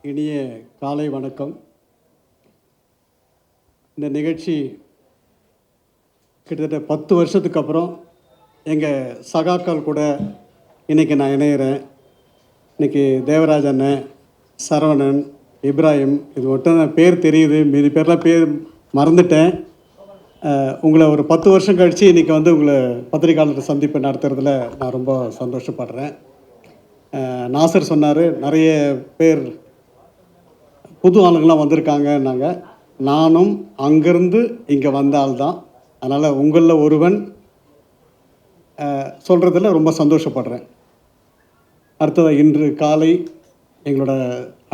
இனிய காலை வணக்கம். இந்த நிகழ்ச்சி கிட்டத்தட்ட 10 வருஷத்துக்கு அப்புறம் எங்கள் சகாக்கள் கூட இன்றைக்கி நான் இணையிறேன். இன்றைக்கி தேவராஜ் அண்ணன், சரவணன், இப்ராஹிம், இது மட்டும் பேர் தெரியுது, மீதி பேர்லாம் பேர் மறந்துட்டேன். உங்களை ஒரு 10 வருஷம் கழித்து இன்றைக்கி வந்து உங்களை பத்திரிகையாளர் சந்திப்பு நடத்துறதுல நான் ரொம்ப சந்தோஷப்படுறேன். நாசர் சொன்னார், நிறைய பேர் புது ஆளுங்களாம் வந்திருக்காங்கன்னாங்க. நானும் அங்கேருந்து இங்கே வந்த ஆள் தான். அதனால் உங்களில் ஒருவன் சொல்கிறதுல ரொம்ப சந்தோஷப்படுறேன். அடுத்தது, இன்று காலை எங்களோட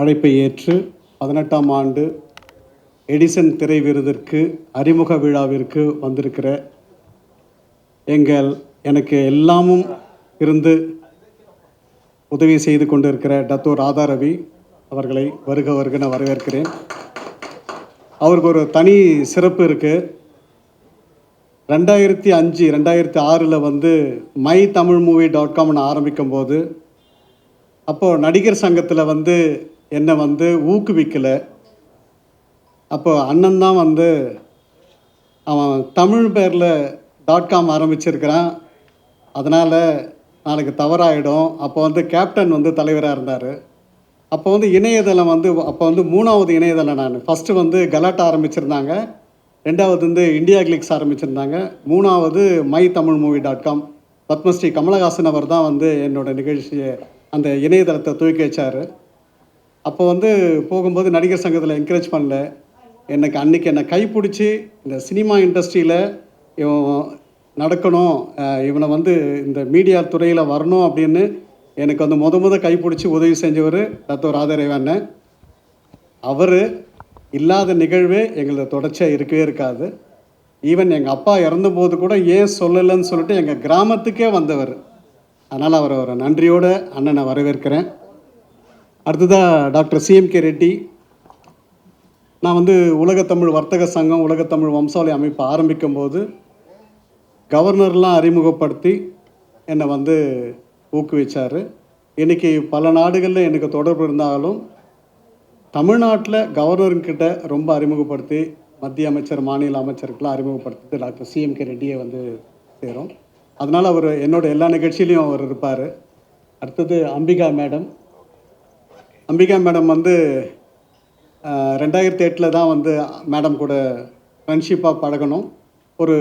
அழைப்பை ஏற்று 18ஆம் ஆண்டு எடிசன் திரை விருதிற்கு அறிமுக விழாவிற்கு வந்திருக்கிற எனக்கு எல்லாமும் இருந்து உதவி செய்து கொண்டிருக்கிற டத்தோ ராதா ரவி அவர்களை வருக வருகன வரவேற்கிறேன். அவருக்கு ஒரு தனி சிறப்பு இருக்குது. 2005 2006 வந்து mytamilmovie.comனு ஆரம்பிக்கும் போது, அப்போது நடிகர் சங்கத்தில் வந்து என்னை வந்து ஊக்குவிக்கலை. அப்போது அண்ணன் தான் வந்து அவன் தமிழ் பேரில் .com ஆரம்பிச்சிருக்கிறான், அதனால் நாளைக்கு தவறாயிடும். அப்போ வந்து கேப்டன் வந்து தலைவராக இருந்தார். அப்போ வந்து இணையதளம் வந்து அப்போ வந்து 3வது இணையதளம். நான் ஃபஸ்ட்டு வந்து கலாட்டா ஆரம்பிச்சிருந்தாங்க, 2வது வந்து இந்தியா கிளிக்ஸ் ஆரம்பிச்சிருந்தாங்க, 3வது mytamilmovie.com. பத்மஸ்ரீ கமலஹாசன் அவர் தான் வந்து என்னோட நிகழ்ச்சியை அந்த இணையதளத்தை துவக்கி வச்சார். அப்போ வந்து போகும்போது நடிகர் சங்கத்தில் என்கரேஜ் பண்ணல. அன்றைக்கி என்னை கைப்பிடிச்சி இந்த சினிமா இண்டஸ்ட்ரியில் இவன் நடக்கணும், இவனை வந்து இந்த மீடியா துறையில் வரணும் அப்படின்னு எனக்கு வந்து முத கைப்பிடிச்சி உதவி செஞ்சவர் டத்தோ ராதாரவி. அவர் இல்லாத நிகழ்வே எங்களது தொடர்ச்சியாக இருக்கவே இருக்காது. ஈவன் எங்கள் அப்பா இறந்தபோது கூட ஏன் சொல்லலைன்னு சொல்லிட்டு எங்கள் கிராமத்துக்கே வந்தவர். அதனால் அவரை ஒரு நன்றியோடு அண்ணனை வரவேற்கிறேன். அடுத்ததாக டாக்டர் சிஎம்கே ரெட்டி. நான் வந்து உலகத்தமிழ் வர்த்தக சங்கம், உலகத்தமிழ் வம்சாவளி அமைப்பு ஆரம்பிக்கும் போது கவர்னர்லாம் அறிமுகப்படுத்தி என்னை வந்து ஊக்குவிச்சார். இன்றைக்கி பல நாடுகளில் எனக்கு தொடர்பு இருந்தாலும் தமிழ்நாட்டில் கவர்னர்கிட்ட ரொம்ப அறிமுகப்படுத்தி மத்திய அமைச்சர், மாநில அமைச்சருக்கெல்லாம் அறிமுகப்படுத்தி டாக்டர் சிஎம்கே ரெட்டியை வந்து சேரும். அதனால் அவர் என்னோட எல்லா நிகழ்ச்சியிலையும் அவர் இருப்பார். அடுத்தது அம்பிகா மேடம் வந்து 2008 தான் வந்து மேடம் கூட ஃப்ரெண்ட்ஷிப்பாக பழகணும். ஒரு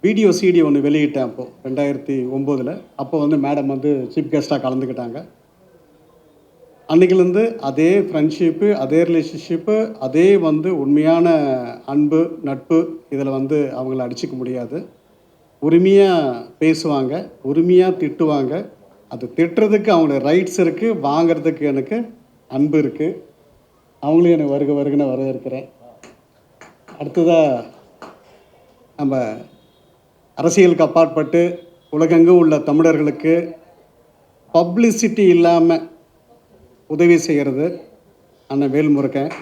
வீடியோ சிடி ஒன்று வெளியிட்டேன் அப்போது 2009. அப்போ வந்து மேடம் வந்து சீஃப் கெஸ்ட்டாக கலந்துக்கிட்டாங்க. அன்றைக்கிலேருந்து அதே ஃப்ரெண்ட்ஷிப்பு, அதே ரிலேஷன்ஷிப்பு, அதே வந்து உண்மையான அன்பு, நட்பு. இதில் வந்து அவங்கள அடிச்சிக்க முடியாது. உரிமையாக பேசுவாங்க, உரிமையாக திட்டுவாங்க. அது திட்டுறதுக்கு அவங்களோட ரைட்ஸ் இருக்குது, வாங்கிறதுக்கு எனக்கு அன்பு இருக்குது. அவங்களையும் எனக்கு வருகன்னு வரவேற்கிறேன். அடுத்ததாக, நம்ம அரசியலுக்கு அப்பாற்பட்டு உலகெங்கும் உள்ள தமிழர்களுக்கு பப்ளிசிட்டி இல்லாமல் உதவி செய்கிறது அண்ணன் வேல்முருகன்.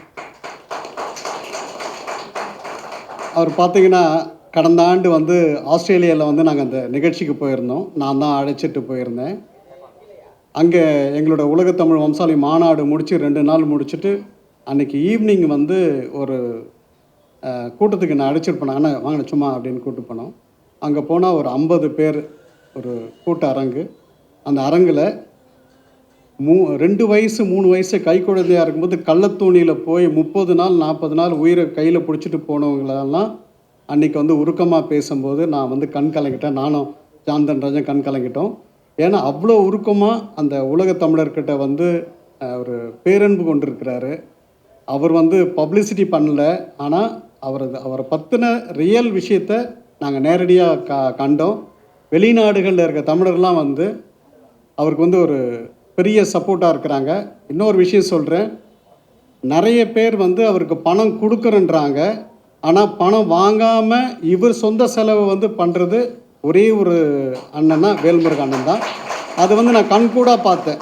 அவர் பார்த்திங்கன்னா கடந்த ஆண்டு வந்து ஆஸ்திரேலியாவில் வந்து நாங்கள் அந்த நிகழ்ச்சிக்கு போயிருந்தோம். நான் தான் அழைச்சிட்டு போயிருந்தேன். அங்கே எங்களோட உலகத்தமிழ் வம்சாவளி மாநாடு முடித்து 2 நாள் முடிச்சுட்டு அன்றைக்கி ஈவினிங் வந்து ஒரு கூட்டத்துக்கு நான் அழைச்சிட்டு போனேன். ஆனால் வாங்கின சும்மா அப்படின்னு கூப்பிட்டு போனோம். அங்கே போனால் ஒரு 50 பேர், ஒரு கூட்ட அரங்கு. அந்த அரங்கில் 2 வயசு 3 வயசு கை குழந்தையாக இருக்கும்போது கள்ளத்தூணியில் போய் 30 நாள் 40 நாள் உயிரை கையில் பிடிச்சிட்டு போனவங்களெல்லாம் அன்றைக்கி வந்து உருக்கமாக பேசும்போது நான் வந்து கண் கலங்கிட்டேன். நானும் ஜான்தன் ராஜன் கண் கலங்கிட்டோம். ஏன்னா அவ்வளோ உருக்கமாக அந்த உலகத் தமிழர்கிட்ட வந்து ஒரு பேரன்பு கொண்டிருக்கிறாரு. அவர் வந்து பப்ளிசிட்டி பண்ணல, ஆனால் அவரை பற்றின ரியல் விஷயத்தை நாங்கள் நேரடியாக கண்டோம். வெளிநாடுகளில் இருக்க தமிழர்லாம் வந்து அவருக்கு வந்து ஒரு பெரிய சப்போர்ட்டாக இருக்கிறாங்க. இன்னொரு விஷயம் சொல்கிறேன், நிறைய பேர் வந்து அவருக்கு பணம் கொடுக்குறன்றாங்க, ஆனால் பணம் வாங்காமல் இவர் சொந்த செலவை வந்து பண்ணுறது ஒரே ஒரு அண்ணன்னா வேல்முருகன் அண்ணன் தான். அது வந்து நான் கண்கூடாக பார்த்தேன்.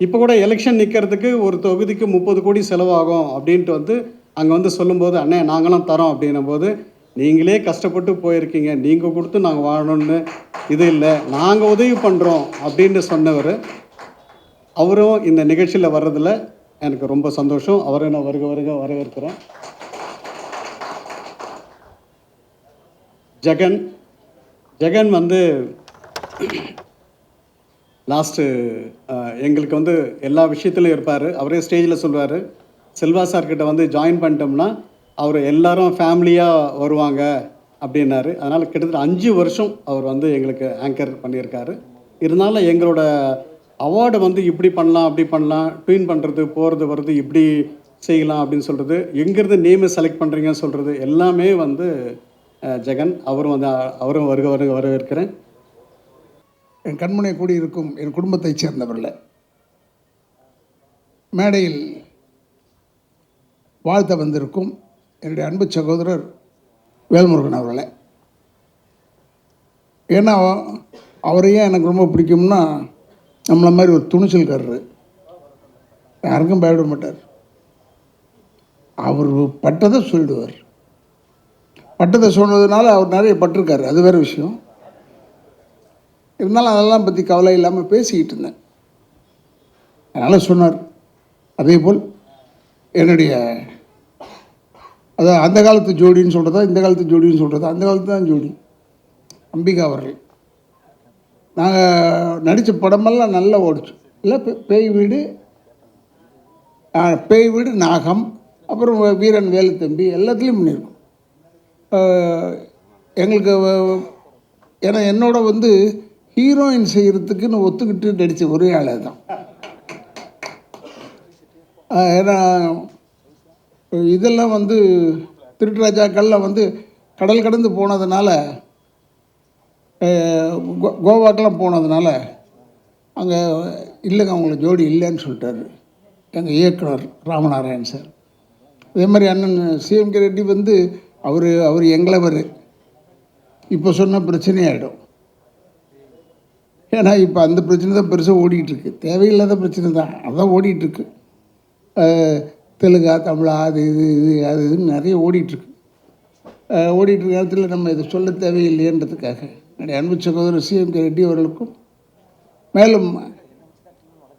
இப்போ கூட எலெக்ஷன் நிற்கிறதுக்கு ஒரு தொகுதிக்கு 30 கோடி செலவாகும் அப்படின்ட்டு வந்து அங்கே வந்து சொல்லும்போது, அண்ணே நாங்களும் தரோம் அப்படின்னும் போது, நீங்களே கஷ்டப்பட்டு போயிருக்கீங்க, நீங்கள் கொடுத்து நாங்கள் வாழணும்னு இது இல்லை, நாங்கள் உதவி பண்ணுறோம் அப்படின்னு சொன்னவர். அவரும் இந்த நிகழ்ச்சியில் வர்றதில் எனக்கு ரொம்ப சந்தோஷம். அவரை நான் வரவேற்கிறேன். ஜெகன் வந்து லாஸ்ட்டு எங்களுக்கு வந்து எல்லா விஷயத்துலையும் இருப்பார். அவரே ஸ்டேஜில் சொல்லுவார், செல்வா சார்கிட்ட வந்து ஜாயின் பண்ணிட்டோம்னா அவர் எல்லாரும் ஃபேமிலியாக வருவாங்க அப்படின்னாரு. அதனால் கிட்டத்தட்ட 5 வருஷம் அவர் வந்து எங்களுக்கு ஆங்கர் பண்ணியிருக்காரு. இருந்தாலும் எங்களோட அவார்டை வந்து இப்படி பண்ணலாம் அப்படி பண்ணலாம், ட்வீன் பண்ணுறது போகிறது வருது இப்படி செய்யலாம் அப்படின்னு சொல்கிறது, எங்கேருந்து நேமை செலக்ட் பண்ணுறீங்கன்னு சொல்கிறது எல்லாமே வந்து ஜெகன். அவரும் வரவேற்கிறேன். என் கண்முனை கூடியிருக்கும் என் குடும்பத்தைச் சேர்ந்தவர்களே, மேடையில் வாழ்த்த வந்திருக்கும் என்னுடைய அன்பு சகோதரர் வேல்முருகன் அவர்களே. ஏன்னா அவரையே எனக்கு ரொம்ப பிடிக்கும்னா, நம்மளை மாதிரி ஒரு துணிச்சல்காரரு, யாருக்கும் பயப்பட மாட்டார். அவர் பட்டதை சொல்லிடுவார். பட்டதை சொன்னதுனால அவர் நிறைய பட்டிருக்காரு, அது வேறு விஷயம். இருந்தாலும் அதெல்லாம் பற்றி கவலை இல்லாமல் பேசிக்கிட்டு இருந்தேன். அதனால் சொன்னார். அதே போல் என்னுடைய அதான் அந்த காலத்து ஜோடின்னு சொல்கிறதா இந்த காலத்து ஜோடின்னு சொல்கிறதா, அந்த காலத்து தான் ஜோடி அம்பிகா அவர்கள். நாங்கள் நடித்த படமெல்லாம் நல்லா ஓடிச்சு. இல்லை பேய் வீடு நாகம், அப்புறம் வீரன் வேலு தம்பி எல்லாத்துலேயும் பண்ணியிருக்கோம். எங்களுக்கு ஏன்னா என்னோட வந்து ஹீரோயின் செய்கிறதுக்குன்னு ஒத்துக்கிட்டு நடித்த ஒரே ஆளு தான். ஏன்னா இதெல்லாம் வந்து திருட்டுராஜாக்கள்லாம் வந்து கடல் கடந்து போனதுனால, கோவாக்கெல்லாம் போனதுனால அங்கே இல்லைங்க அவங்களுக்கு ஜோடி இல்லைன்னு சொல்லிட்டாரு எங்கள் இயக்குனர் ராமநாராயண் சார். அதே மாதிரி அண்ணன் சிஎம்கே ரெட்டி வந்து அவர் எங்களவர். இப்போ சொன்ன பிரச்சனையாகிடும். ஏன்னா இப்போ அந்த பிரச்சனை தான் பெருசாக ஓடிட்டுருக்கு. தேவையில்லாத பிரச்சனை தான், அதுதான் ஓடிட்டுருக்கு. தெலுங்கா தமிழா அது இதுன்னு நிறைய ஓடிட்டுருக்கு. ஓடிட்டுருக்க நேரத்தில் நம்ம இதை சொல்ல தேவையில்லைன்றதுக்காக என்னுடைய அன்பு சகோதரர் சிஎம்கே ரெட்டி அவர்களுக்கும், மேலும்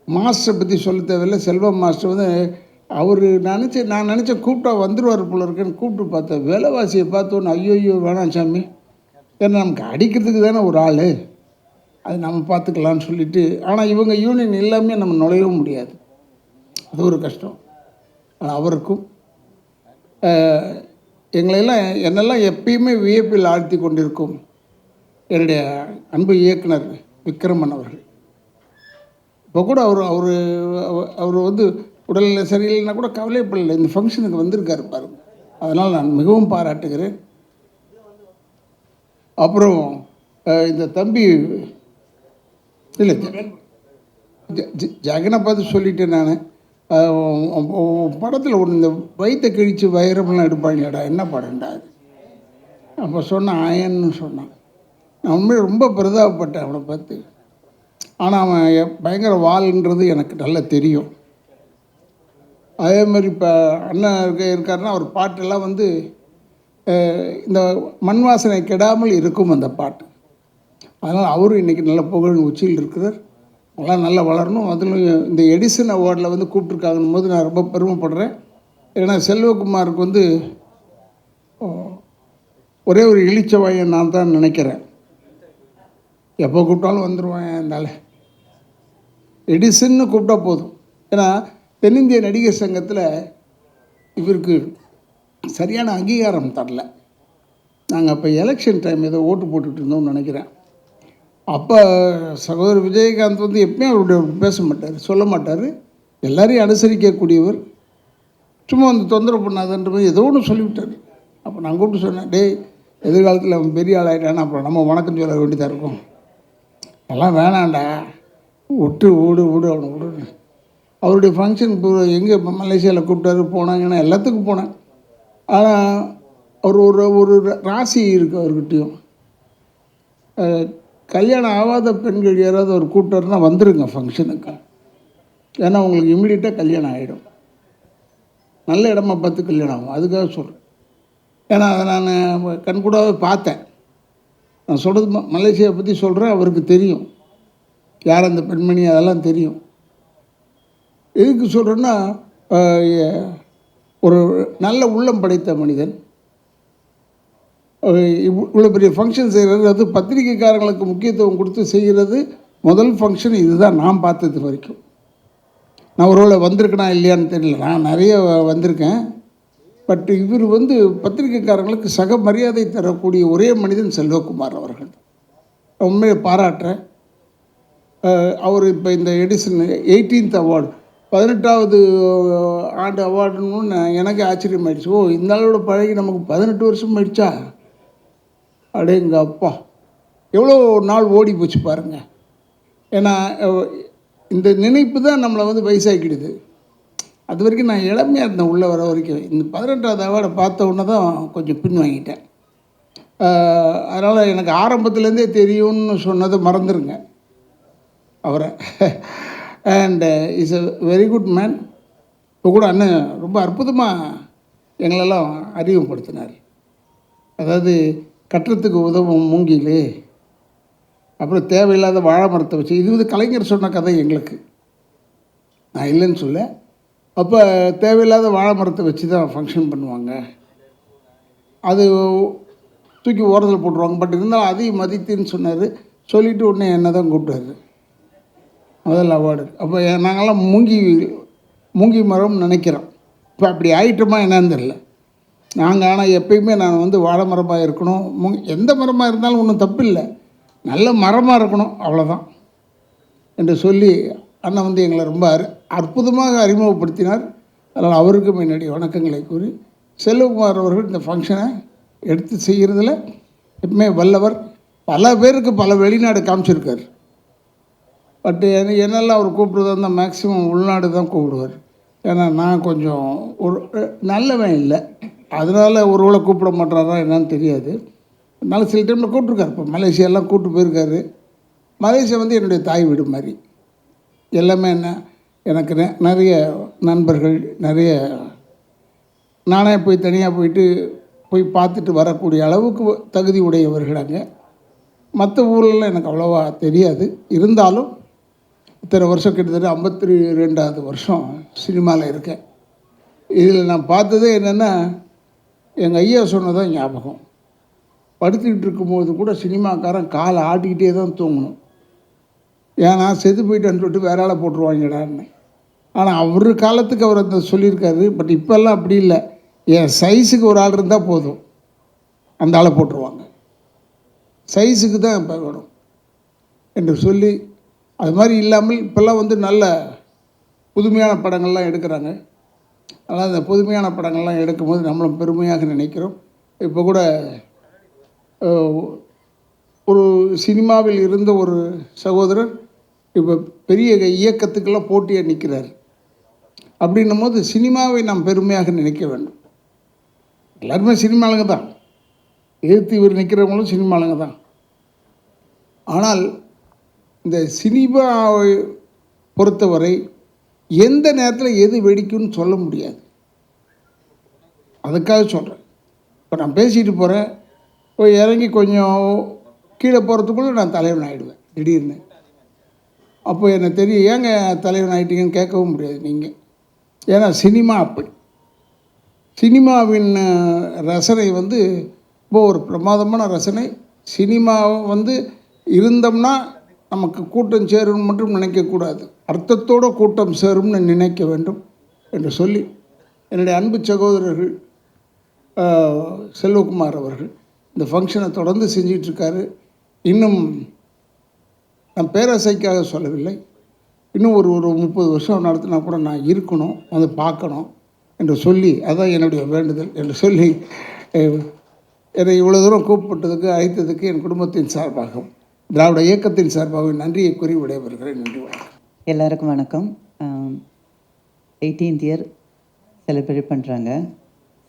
மாஸ்டரை பற்றி சொல்ல தேவையில்லை. செல்வம் மாஸ்டர் வந்து அவர் நான் நினச்சேன் கூப்பிட்டா வந்துடுவார் போல இருக்குன்னு கூப்பிட்டு பார்த்தேன். விலைவாசியை பார்த்தோன்னு ஐயோ வேணாம் சாமி, ஏன்னா நமக்கு அடிக்கிறதுக்கு தானே ஒரு ஆள், அது நம்ம பார்த்துக்கலான்னு சொல்லிவிட்டு. ஆனால் இவங்க யூனியன் எல்லாமே நம்ம நுழையவும் முடியாது, அது ஒரு கஷ்டம். ஆனால் அவருக்கும் என்னெல்லாம் எப்பயுமே வியப்பில் ஆழ்த்தி கொண்டிருக்கும் என்னுடைய அன்பு இயக்குனர் விக்ரமன் அவர்கள். இப்போ கூட அவர் வந்து உடல்நிலை சரியில்லைன்னா கூட கவலைப்படலை, இந்த ஃபங்க்ஷனுக்கு வந்திருக்காரு பாருங்க. அதனால் நான் மிகவும் பாராட்டுகிறேன். அப்புறம் இந்த தம்பி இல்லை ஜெகனை பார்த்து சொல்லிட்டேன் நான். படத்தில் ஒன்று இந்த வயிற்றை கிழித்து வைரமெல்லாம் எடுப்பாங்கடா, என்ன படம்டா அது? அப்போ சொன்னான் ஆயன்னு சொன்னான். நான் உண்மையை ரொம்ப பிரதாபப்பட்டேன் அவனை பார்த்து. ஆனால் அவன் பயங்கர வாள்ன்றது எனக்கு நல்லா தெரியும். அதே மாதிரி இப்போ அண்ணன் இருக்காருன்னா அவர் பாட்டெல்லாம் வந்து இந்த மண் வாசனை கெடாமல் இருக்கும் அந்த பாட்டு. அதனால் அவரும் இன்றைக்கி நல்ல புகழ் உச்சியில் இருக்கிறார். அதெல்லாம் நல்லா வளரணும். அதில் இந்த எடிசன் அவார்டில் வந்து கூப்பிட்ருக்காங்கன்னு போது நான் ரொம்ப பெருமைப்படுறேன். ஏன்னா செல்வகுமாருக்கு வந்து ஒரே ஒரு இளிச்சவாயன் நான் தான் நினைக்கிறேன். எப்போ கூப்பிட்டாலும் வந்துடுவேன் இருந்தால எடிசன்னு கூப்பிட்டா போதும். ஏன்னா தென்னிந்திய நடிகர் சங்கத்தில் இவருக்கு சரியான அங்கீகாரம் தரல. நாங்கள் அப்போ எலெக்ஷன் டைம் ஏதோ ஓட்டு போட்டுட்டு இருந்தோம்னு நினைக்கிறேன். அப்போ சகோதரர் விஜயகாந்த் வந்து எப்பயும் அவருடைய பேச மாட்டார், சொல்ல மாட்டார். எல்லாரையும் அனுசரிக்கக்கூடியவர். சும்மா வந்து தொந்தரவு பண்ணாதன்ற மாதிரி ஏதோ ஒன்று சொல்லிவிட்டார். அப்போ நான் கூப்பிட்டு சொன்னேன், டேய் எதிர்காலத்தில் அவன் பெரிய ஆளாயிட்டானா அப்புறம் நம்ம வணக்கம் சொல்ல வேண்டியதாக இருக்கும், எல்லாம் வேணாண்டா, விடு அவனை விடு. அவருடைய ஃபங்க்ஷன் எங்கே மலேசியாவில் கூப்பிட்டாரு போனாங்கன்னா எல்லாத்துக்கும் போனேன். ஆனால் அவர் ஒரு ராசி இருக்குது அவர்கிட்டையும். கல்யாணம் ஆகாத பெண்கள் யாராவது ஒரு கூப்பிட்டாருன்னா வந்துடுங்க ஃபங்க்ஷனுக்கு. ஏன்னா உங்களுக்கு இம்மிடியட்டாக கல்யாணம் ஆகிடும். நல்ல இடமா பார்த்து கல்யாணம் ஆகும், அதுக்காக சொல்கிறேன். ஏன்னா அதை நான் கண்கூடாவே பார்த்தேன். நான் சொல்கிறது மலேசியாவை பற்றி சொல்கிறேன், அவருக்கு தெரியும் யார் அந்த பெண்மணி, அதெல்லாம் தெரியும். எதுக்கு சொல்கிறேன்னா, ஒரு நல்ல உள்ளம் படைத்த மனிதன் இவ்வளோ பெரிய ஃபங்க்ஷன் செய்கிறது, அது பத்திரிக்கைக்காரங்களுக்கு முக்கியத்துவம் கொடுத்து செய்கிறது முதல் ஃபங்க்ஷன் இதுதான் நான் பார்த்தது வரைக்கும். நான் ஒருவேளை வந்திருக்கேனா இல்லையான்னு தெரியல, நான் நிறைய வந்திருக்கேன். பட் இவர் வந்து பத்திரிக்கைக்காரங்களுக்கு சக மரியாதை தரக்கூடிய ஒரே மனிதன் செல்வகுமார் அவர்கள். உண்மையை பாராட்டுறேன். அவர் இப்போ இந்த எடிசன் 18th அவார்டு 18வது ஆண்டு அவார்டுன்னு எனக்கு ஆச்சரியமாயிடுச்சு. ஓ, இந்த ஆளோட பழகி நமக்கு 18 வருஷம் ஆயிடுச்சா? அடேங்க அப்பா, எவ்வளோ நாள் ஓடி போச்சு பாருங்கள். ஏன்னா இந்த நினைப்பு தான் நம்மளை வந்து வயசாக்கிடுது. அது வரைக்கும் நான் இளமையாக இருந்தேன் உள்ளே வர வரைக்கும். இந்த 18வது அவார்டை பார்த்த உடனே தான் கொஞ்சம் பின் வாங்கிட்டேன். அதனால் எனக்கு ஆரம்பத்துலேருந்தே தெரியும்னு சொன்னதை மறந்துடுங்க அவரை. And is a very good man. இப்போ கூட அண்ணன் ரொம்ப அற்புதமாக எங்களெல்லாம் அறிமுகப்படுத்தினார். அதாவது கட்டுறதுக்கு உதவும் மூங்கில், அப்புறம் தேவையில்லாத வாழை மரத்தை வச்சு, இது வந்து கலைஞர் சொன்ன கதை எங்களுக்கு, நான் இல்லைன்னு சொல்ல. அப்போ தேவையில்லாத வாழை மரத்தை வச்சு தான் ஃபங்க்ஷன் பண்ணுவாங்க, அது தூக்கி ஓரத்தில் போட்டுருவாங்க. பட் இருந்தாலும் அதையும் மதித்துன்னு சொன்னார். சொல்லிவிட்டு உடனே என்ன தான் கூப்பிட்டாரு முதல் அவார்டு. அப்போ நாங்கள்லாம் மூங்கி மரம்னு நினைக்கிறோம். இப்போ அப்படி ஆயிட்டோமா என்னன்னு தெரியல. நாங்கள் ஆனால் எப்பயுமே நான் வந்து வாழை மரமாக இருக்கணும், எந்த மரமாக இருந்தாலும் ஒன்றும் தப்பு இல்லை, நல்ல மரமாக இருக்கணும், அவ்வளோதான் என்று சொல்லி அண்ணன் வந்து எங்களை ரொம்ப அற்புதமாக அறிமுகப்படுத்தினார். அதனால் அவருக்கு முன்னாடி வணக்கங்களை கூறி, செல்வகுமார் அவர்கள் இந்த ஃபங்க்ஷனை எடுத்து செய்கிறதுல எப்பவுமே வல்லவர். பல பேருக்கு பல வெளிநாடு காமிச்சிருக்கார். பட் என்னெல்லாம் அவர் கூப்பிட்றதா இருந்தால் மேக்ஸிமம் உள்நாடு தான் கூப்பிடுவார். ஏன்னா நான் கொஞ்சம் ஒரு நல்லவன் இல்லை, அதனால் ஒருவேளை கூப்பிட மாட்டாரா என்னன்னு தெரியாது. அதனால் சில டைமில் கூப்பிட்ருக்காரு. இப்போ மலேசியாலாம் கூப்பிட்டு போயிருக்காரு. மலேசியா வந்து என்னுடைய தாய் வீடு மாதிரி. எல்லாமே என்ன, எனக்கு நிறைய நண்பர்கள், நிறைய நானே போய் தனியாக போய் பார்த்துட்டு வரக்கூடிய அளவுக்கு தகுதி உடையவர்கள் அங்கே. மற்ற ஊர்லலாம் எனக்கு அவ்வளோவா தெரியாது. இருந்தாலும் இத்தனை வருஷம், கிட்டத்தட்ட 52வது வருஷம் சினிமாவில் இருக்கேன். இதில் நான் பார்த்ததே என்னென்னா, எங்கள் ஐயா சொன்னதான் ஞாபகம். படுத்துக்கிட்டு இருக்கும்போது கூட சினிமாக்காரன் காலை ஆட்டிக்கிட்டே தான் தூங்கணும். ஏன்னா செத்து போயிட்டேன்னு சொல்லிட்டு வேற ஆளை போட்டுருவாங்கடான்னு. ஆனால் அவர் காலத்துக்கு அவர் அந்த சொல்லியிருக்காரு. பட் இப்போல்லாம் அப்படி இல்லை. என் சைஸுக்கு ஒரு ஆள் இருந்தால் போதும், அந்த ஆளை போட்டுருவாங்க. சைஸுக்கு தான் இப்போ வேணும் என்று சொல்லி, அது மாதிரி இல்லாமல் இப்போல்லாம் வந்து நல்ல புதுமையான படங்கள்லாம் எடுக்கிறாங்க. அதனால் அந்த புதுமையான படங்கள்லாம் எடுக்கும்போது நம்மளும் பெருமையாக நினைக்கிறோம். இப்போ கூட ஒரு சினிமாவில் இருந்த ஒரு சகோதரர் இப்போ பெரிய இயக்கத்துக்கெல்லாம் போட்டியாக நிற்கிறார். அப்படின்னும் போது சினிமாவை நாம் பெருமையாக நினைக்க வேண்டும். எல்லாருமே சினிமாளுங்க தான், எதிர்த்து இவர் நிற்கிறவங்களும் சினிமாளுங்க தான். ஆனால் இந்த சினிமாவை பொறுத்தவரை எந்த நேரத்தில் எது வெடிக்கும்னு சொல்ல முடியாது. அதுக்காக சொல்கிறேன். இப்போ நான் பேசிட்டு போகிறேன், போய் இறங்கி கொஞ்சம் கீழே போகிறதுக்குள்ளே நான் தலைவன் ஆகிடுவேன் திடீர்னு. அப்போ எனக்கு தெரியும், ஏங்க தலைவன் ஆகிட்டீங்கன்னு கேட்கவும் முடியாது நீங்கள். ஏன்னா சினிமா அப்படி. சினிமாவின் ரசனை வந்து இப்போ ஒரு பிரமாதமான ரசனை. சினிமா வந்து இருந்தோம்னா நமக்கு கூட்டம் சேரும்னு மட்டும் நினைக்கக்கூடாது, அர்த்தத்தோடு கூட்டம் சேரும்னு நினைக்க வேண்டும் என்று சொல்லி, என்னுடைய அன்பு சகோதரர்கள் செல்வகுமார் அவர்கள் இந்த ஃபங்க்ஷனை தொடர்ந்து செஞ்சிகிட்ருக்காரு. இன்னும் நான் பேராசைக்காக சொல்லவில்லை, இன்னும் ஒரு 30 வருஷம் நடத்தினா கூட நான் இருக்கணும், வந்து பார்க்கணும் என்று சொல்லி, அதான் என்னுடைய வேண்டுதல் என்று சொல்லி, என்னை இவ்வளோ தூரம் கூப்பிட்டதுக்கு, அழைத்ததுக்கு என் குடும்பத்தின் சார்பாகவும் திராவிட இயக்கத்தின் சார்பாகவும் நன்றியை கூறி விடைபெறுகிறேன். நன்றி, வணக்கம். எல்லாருக்கும் வணக்கம். 18th இயர் செலிப்ரேட் பண்ணுறாங்க.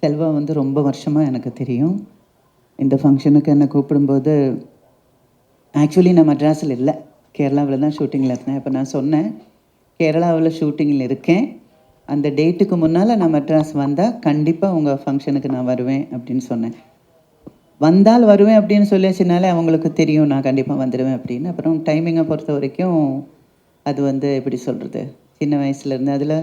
செல்வா வந்து ரொம்ப வருஷமாக எனக்கு தெரியும். இந்த ஃபங்க்ஷனுக்கு என்னை கூப்பிடும்போது, ஆக்சுவலி நான் மெட்ராஸில் இல்லை, கேரளாவில் தான் ஷூட்டிங்கில் இருந்தேன். இப்போ நான் சொன்னேன், கேரளாவில் ஷூட்டிங்கில் இருக்கேன், அந்த டேட்டுக்கு முன்னால் நான் மெட்ராஸ் வந்தால் கண்டிப்பாக உங்கள் ஃபங்க்ஷனுக்கு நான் வருவேன் அப்படின்னு சொன்னேன். வந்தால் வருவேன் அப்படின்னு சொல்லியாச்சுனாலே அவங்களுக்கு தெரியும் நான் கண்டிப்பாக வந்துடுவேன் அப்படின்னு. அப்புறம் டைமிங்கை பொறுத்த வரைக்கும் அது வந்து எப்படி சொல்கிறது, சின்ன வயசுலேருந்து. அதில்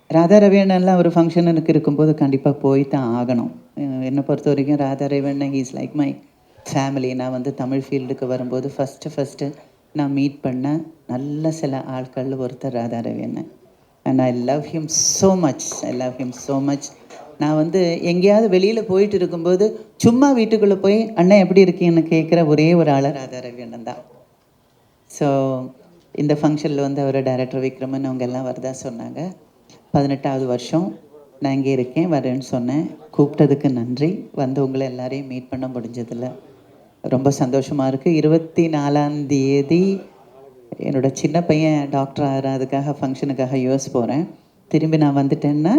ராதா ரவியண்ணன்லாம் ஒரு ஃபங்க்ஷனுக்கு இருக்கும்போது கண்டிப்பாக போய் தான் ஆகணும். என்னை பொறுத்த வரைக்கும் ராதா ரவியண்ணன் இஸ் லைக் மை ஃபேமிலி. நான் வந்து தமிழ் ஃபீல்டுக்கு வரும்போது ஃபஸ்ட்டு நான் மீட் பண்ண நல்ல சில ஆட்கள் ஒருத்தர் ராதா ரவியண்ணன். And I love him so much. நான் வந்து எங்கேயாவது வெளியில் போயிட்டு இருக்கும்போது சும்மா வீட்டுக்குள்ளே போய் அண்ணன் எப்படி இருக்கீங்கன்னு கேட்குற ஒரே ஒரு ஆள் ராதா ரவியண்ணன் தான். ஸோ இந்த ஃபங்க்ஷனில் வந்து அவர் டைரக்டர் விக்ரமன் அவங்க எல்லாம் வரதா சொன்னாங்க. 18வது வருஷம் நான் இங்கே இருக்கேன், வரேன்னு சொன்னேன். கூப்பிட்டதுக்கு நன்றி. வந்து உங்களை எல்லாரையும் மீட் பண்ண முடிஞ்சதில் ரொம்ப சந்தோஷமாக இருக்குது. 24ஆம் தேதி என்னோடய சின்ன பையன் டாக்டர் ஆகிறதுக்காக ஃபங்க்ஷனுக்காக யூஎஸ் போகிறேன். திரும்பி நான் வந்துட்டேன்னா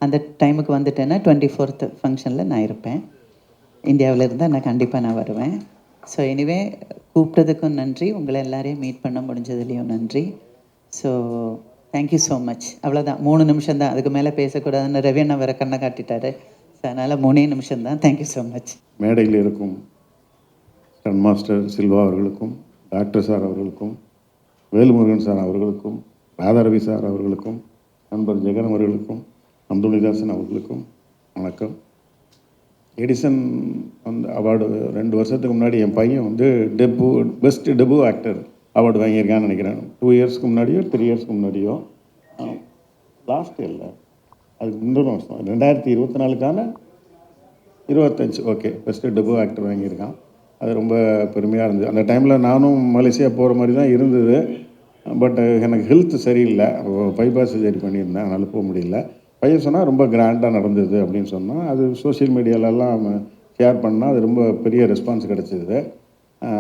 அந்த டைமுக்கு வந்துட்டேன்னா 24th ஃபங்க்ஷனில் நான் இருப்பேன். இந்தியாவில் இருந்தால் நான் கண்டிப்பாக வருவேன். ஸோ எனிவே கூப்பிட்டதுக்கும் நன்றி, உங்களை எல்லாரையும் மீட் பண்ண முடிஞ்சதுலேயும் நன்றி. So thank you so much. அவ்வளோதான், 3 நிமிஷம் தான், அதுக்கு மேலே பேசக்கூடாதுன்னு ரவி அண்ணா வேறு கண்ணை காட்டிட்டாரு. ஸோ அதனால் 3 நிமிஷம் தான். Thank you so much. மேடையில் இருக்கும் ஸ்டன் மாஸ்டர் சில்வா அவர்களுக்கும், டாக்டர் சார் அவர்களுக்கும், வேலுமுருகன் சார் அவர்களுக்கும், ராதாரவி சார் அவர்களுக்கும், நண்பர் ஜெகன் அவர்களுக்கும், அம்துனிதாசன் அவர்களுக்கும் வணக்கம். எடிசன் வந்து அவார்டு 2 வருஷத்துக்கு முன்னாடி என் பையன் வந்து பெஸ்ட் டெபு ஆக்டர் அவார்டு வாங்கியிருக்கான்னு நினைக்கிறேன். 2 இயர்ஸ்க்கு முன்னாடியோ 3 இயர்ஸ்க்கு முன்னாடியோ, லாஸ்ட் இல்லை அதுக்கு முந்தின வருஷம் 2024க்கான 25 ஓகே பெஸ்ட்டு டெபு ஆக்டர் வாங்கியிருக்கான். அது ரொம்ப பெருமையாக இருந்தது. அந்த டைமில் நானும் மலேசியா போகிற மாதிரி தான் இருந்தது. பட் எனக்கு ஹெல்த் சரியில்லை, பைபாஸ் சர்ஜரி பண்ணியிருந்தேன், அதனால் போக முடியல. பையன் சொன்னால் ரொம்ப கிராண்டாக நடந்தது அப்படின்னு சொன்னால், அது சோஷியல் மீடியாலெல்லாம் ஷேர் பண்ணால் அது ரொம்ப பெரிய ரெஸ்பான்ஸ் கிடச்சிது.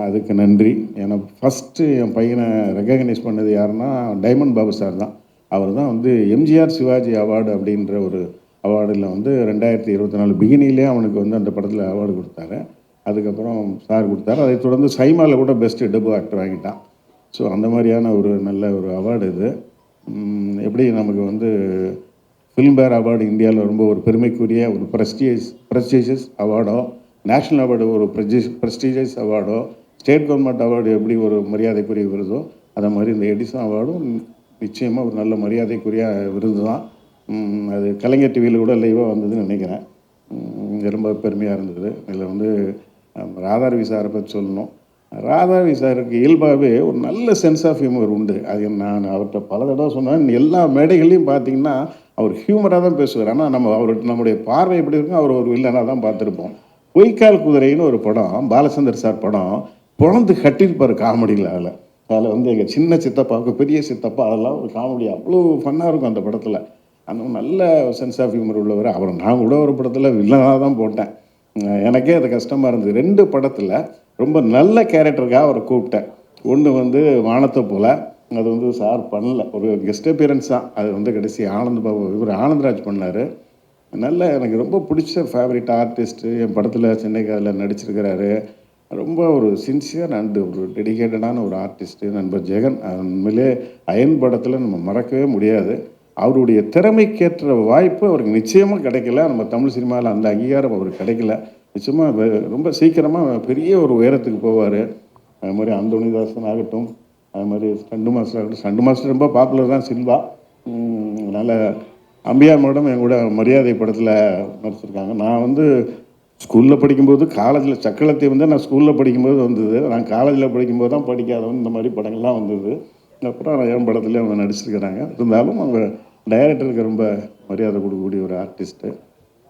அதுக்கு நன்றி. ஏன்னா ஃபஸ்ட்டு என் பையனை ரெகக்னைஸ் பண்ணது யாருன்னா டைமண்ட் பாபு சார் தான். அவர் தான் வந்து எம்ஜிஆர் சிவாஜி அவார்டு அப்படின்ற ஒரு அவார்டில் வந்து 2024 பிகினிலே அவனுக்கு வந்து அந்த படத்தில் அவார்டு கொடுத்தாரு. அதுக்கப்புறம் சார் கொடுத்தாரு. அதை தொடர்ந்து சைமாவில் கூட பெஸ்ட்டு டெபு ஆக்டர் வாங்கிட்டான். ஸோ அந்த மாதிரியான ஒரு நல்ல ஒரு அவார்டு இது. எப்படி நமக்கு வந்து ஃபிலிம் பேர் அவார்டு இந்தியாவில் ரொம்ப ஒரு பெருமைக்குரிய ஒரு ப்ரெஸ்டீஜியஸ் அவார்டோ, நேஷ்னல் அவார்டு ஒரு ப்ரெஸ்டீஜியஸ் அவார்டோ, ஸ்டேட் கவர்மெண்ட் அவார்டு எப்படி ஒரு மரியாதைக்குரிய விருதோ, அதை மாதிரி இந்த எடிசன் அவார்டும் நிச்சயமாக ஒரு நல்ல மரியாதைக்குரிய விருது தான். அது கலைஞர் டிவியில் கூட லைவாக வந்ததுன்னு நினைக்கிறேன். ரொம்ப பெருமையாக இருந்தது. இதில் வந்து ராதாரவி சாரை பற்றி சொல்லணும். ராதாரவி சாருக்கு இயல்பாகவே ஒரு நல்ல சென்ஸ் ஆஃப் ஹியூமர் உண்டு. அது நான் அவர்கிட்ட பல தடவை சொன்னேன். எல்லா மேடைகள்லையும் பார்த்தீங்கன்னா அவர் ஹியூமராக தான் பேசுவார். ஆனால் நம்முடைய பார்வை எப்படி இருக்கும், அவர் ஒரு வில்லனாக தான் பார்த்துருப்போம். பொய்க்கால் குதிரைன்னு ஒரு படம், பாலச்சந்தர் சார் படம், பொழந்து கட்டியிருப்பார் காமெடியில். அதில் வந்து எங்கள் சின்ன சித்தப்பாவுக்கு பெரிய சித்தப்பா, அதெல்லாம் ஒரு காமெடி அவ்வளோ ஃபன்னாக இருக்கும் அந்த படத்தில். அந்த நல்ல சென்ஸ் ஆஃப் ஹியூமர் உள்ளவர். அவர் நான் கூட ஒரு படத்தில் வில்லனாக தான் போட்டேன். எனக்கே அது கஷ்டமாக இருந்தது. 2 படத்தில் ரொம்ப நல்ல கேரக்டருக்காக அவரை கூப்பிட்டேன். ஒன்று வந்து வானத்தை போல், அது வந்து சார் பண்ணல, ஒரு கெஸ்ட் அப்பியரன்ஸ் தான். அது வந்து கடைசி ஆனந்தராஜ் பண்ணார். நல்ல எனக்கு ரொம்ப பிடிச்ச ஃபேவரட் ஆர்டிஸ்ட்டு. என் படத்தில் சென்னைக்கு அதில் நடிச்சிருக்கிறாரு. ரொம்ப ஒரு சின்சியர் அண்டு ஒரு டெடிக்கேட்டடான ஒரு ஆர்டிஸ்ட்டு நண்பர் ஜெகன். உண்மையிலே அயன் படத்தில் நம்ம மறக்கவே முடியாது. அவருடைய திறமைக்கேற்ற வாய்ப்பு அவருக்கு நிச்சயமாக கிடைக்கல. நம்ம தமிழ் சினிமாவில் அந்த அங்கீகாரம் அவருக்கு கிடைக்கல. நிச்சயமாக ரொம்ப சீக்கிரமாக பெரிய ஒரு உயரத்துக்கு போவார். அது மாதிரி அந்தோனிதாசன் ஆகட்டும், அது மாதிரி ஸ்டண்டு மாஸ்டர் ஆகட்டும். ஸ்டண்டு மாஸ்டர் ரொம்ப பாப்புலர் தான் சில்வா. அதனால் அம்பியார் மேடம் என் கூட மரியாதை படத்தில் நடிச்சிருக்காங்க. நான் வந்து ஸ்கூலில் படிக்கும்போது, காலேஜில் சக்களத்தை வந்து நான் ஸ்கூலில் படிக்கும்போது வந்தது. நான் காலேஜில் படிக்கும்போது தான் படிக்காதவன் இந்த மாதிரி படங்கள்லாம் வந்தது. அப்புறம் என் படத்துலேயே அவங்க நடிச்சிருக்கிறாங்க. இருந்தாலும் அவங்க டைரக்டருக்கு ரொம்ப மரியாதை கொடுக்கக்கூடிய ஒரு ஆர்டிஸ்ட்டு.